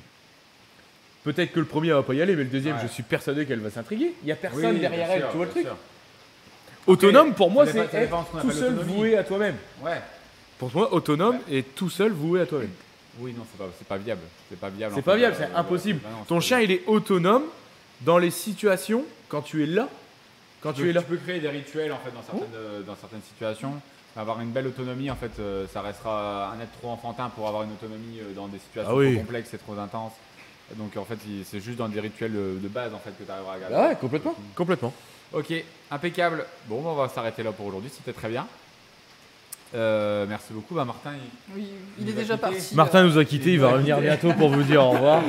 peut-être que le premier va pas y aller, mais le deuxième, Ouais. je suis persuadé qu'elle va s'intriguer. Il y a personne Oui, derrière bien elle, sûr, tu vois le bien truc. sûr. Autonome, pour moi, ça c'est dépend- ça dépend de ce qu'on être tout appelle seul l'autonomie. voué à toi-même. Ouais. Pour moi, autonome et tout seul voué à toi-même. Oui, non, c'est pas viable. C'est pas viable. C'est en pas fait, viable, c'est impossible. bah non, c'est Ton pas chien, viable. il est autonome dans les situations quand tu es là. Quand tu es là. Tu peux créer des rituels en fait dans certaines situations. Avoir une belle autonomie, en fait, ça restera un être trop enfantin pour avoir une autonomie dans des situations Ah oui. trop complexes et trop intenses. Donc en fait, c'est juste dans des rituels de base en fait que tu arriveras à garder. Ah ouais, complètement. Complètement. Ok, impeccable. Bon, on va s'arrêter là pour aujourd'hui. C'était très bien. Merci beaucoup. Bah, Martin, Oui, il Il est va déjà quitter. parti. Martin nous a quittés, il va revenir bientôt pour vous dire au revoir.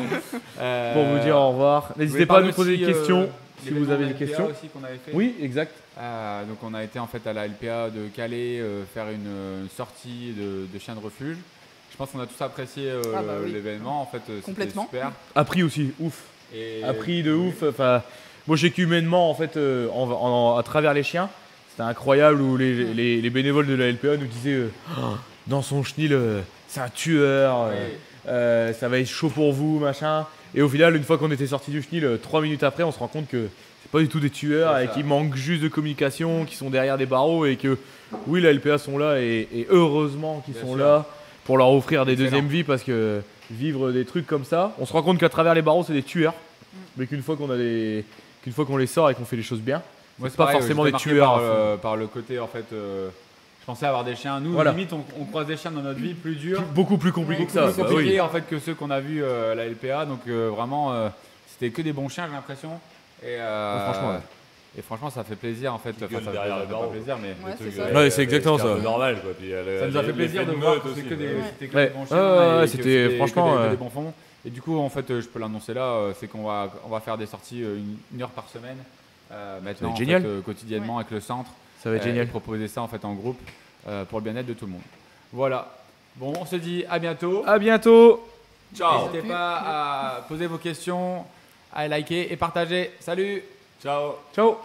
Pour vous dire au revoir. N'hésitez pas à nous poser des questions si vous avez des questions. Aussi qu'on avait fait. Oui, exact. Donc on a été en fait à la LPA de Calais faire une sortie de chien de refuge. Je pense qu'on a tous apprécié Ah bah oui. l'événement. En fait, c'était Complètement. super. Appris aussi, ouf. Et Appris de ouf. Enfin, moi j'ai qu'humainement en fait à travers les chiens, c'était incroyable où les bénévoles de la LPA nous disaient Oh, dans son chenil c'est un tueur, ça va être chaud pour vous machin. Et au final une fois qu'on était sorti du chenil 3 minutes après on se rend compte que c'est pas du tout des tueurs C'est et ça. qu'ils manquent juste de communication, qu'ils sont derrière des barreaux et que oui la LPA sont là et heureusement qu'ils Bien sont sûr. là pour leur offrir des Excellent. deuxièmes vies parce que vivre des trucs comme ça, on se rend compte qu'à travers les barreaux c'est des tueurs, mais qu'une fois qu'on les sort et qu'on fait les choses bien, Moi, c'est pas pareil, forcément j'étais des marqué tueurs. par le côté en fait. Je pensais avoir des chiens. Nous, Voilà. limite, on croise des chiens dans notre vie plus durs. Beaucoup plus compliqué que ça. Plus bah compliqués oui. en fait que ceux qu'on a vus à la LPA. Donc vraiment, c'était que des bons chiens, j'ai l'impression. Et franchement, ouais. Et franchement, ça fait plaisir en fait. Qui Enfin, gueulent ça derrière fait le barreau. pas plaisir, mais Ouais, c'est trucs, ça. Ouais, c'est exactement c'était un ça. peu normal quoi. Puis, ça nous a fait plaisir de voir que c'était que des, Ouais. c'était que Ouais. des bons chiens. Ouais, et que c'était franchement, que des bons fonds. Et du coup, en fait, je peux l'annoncer là, c'est qu'on va faire des sorties une heure par semaine. Maintenant, être en génial. fait, quotidiennement avec le centre. Ça va être Et génial. proposer ça en fait en groupe pour le bien-être de tout le monde. Voilà. Bon, on se dit à bientôt. À bientôt. Ciao. N'hésitez pas à poser vos questions, à liker et partager. Salut. Ciao. Ciao.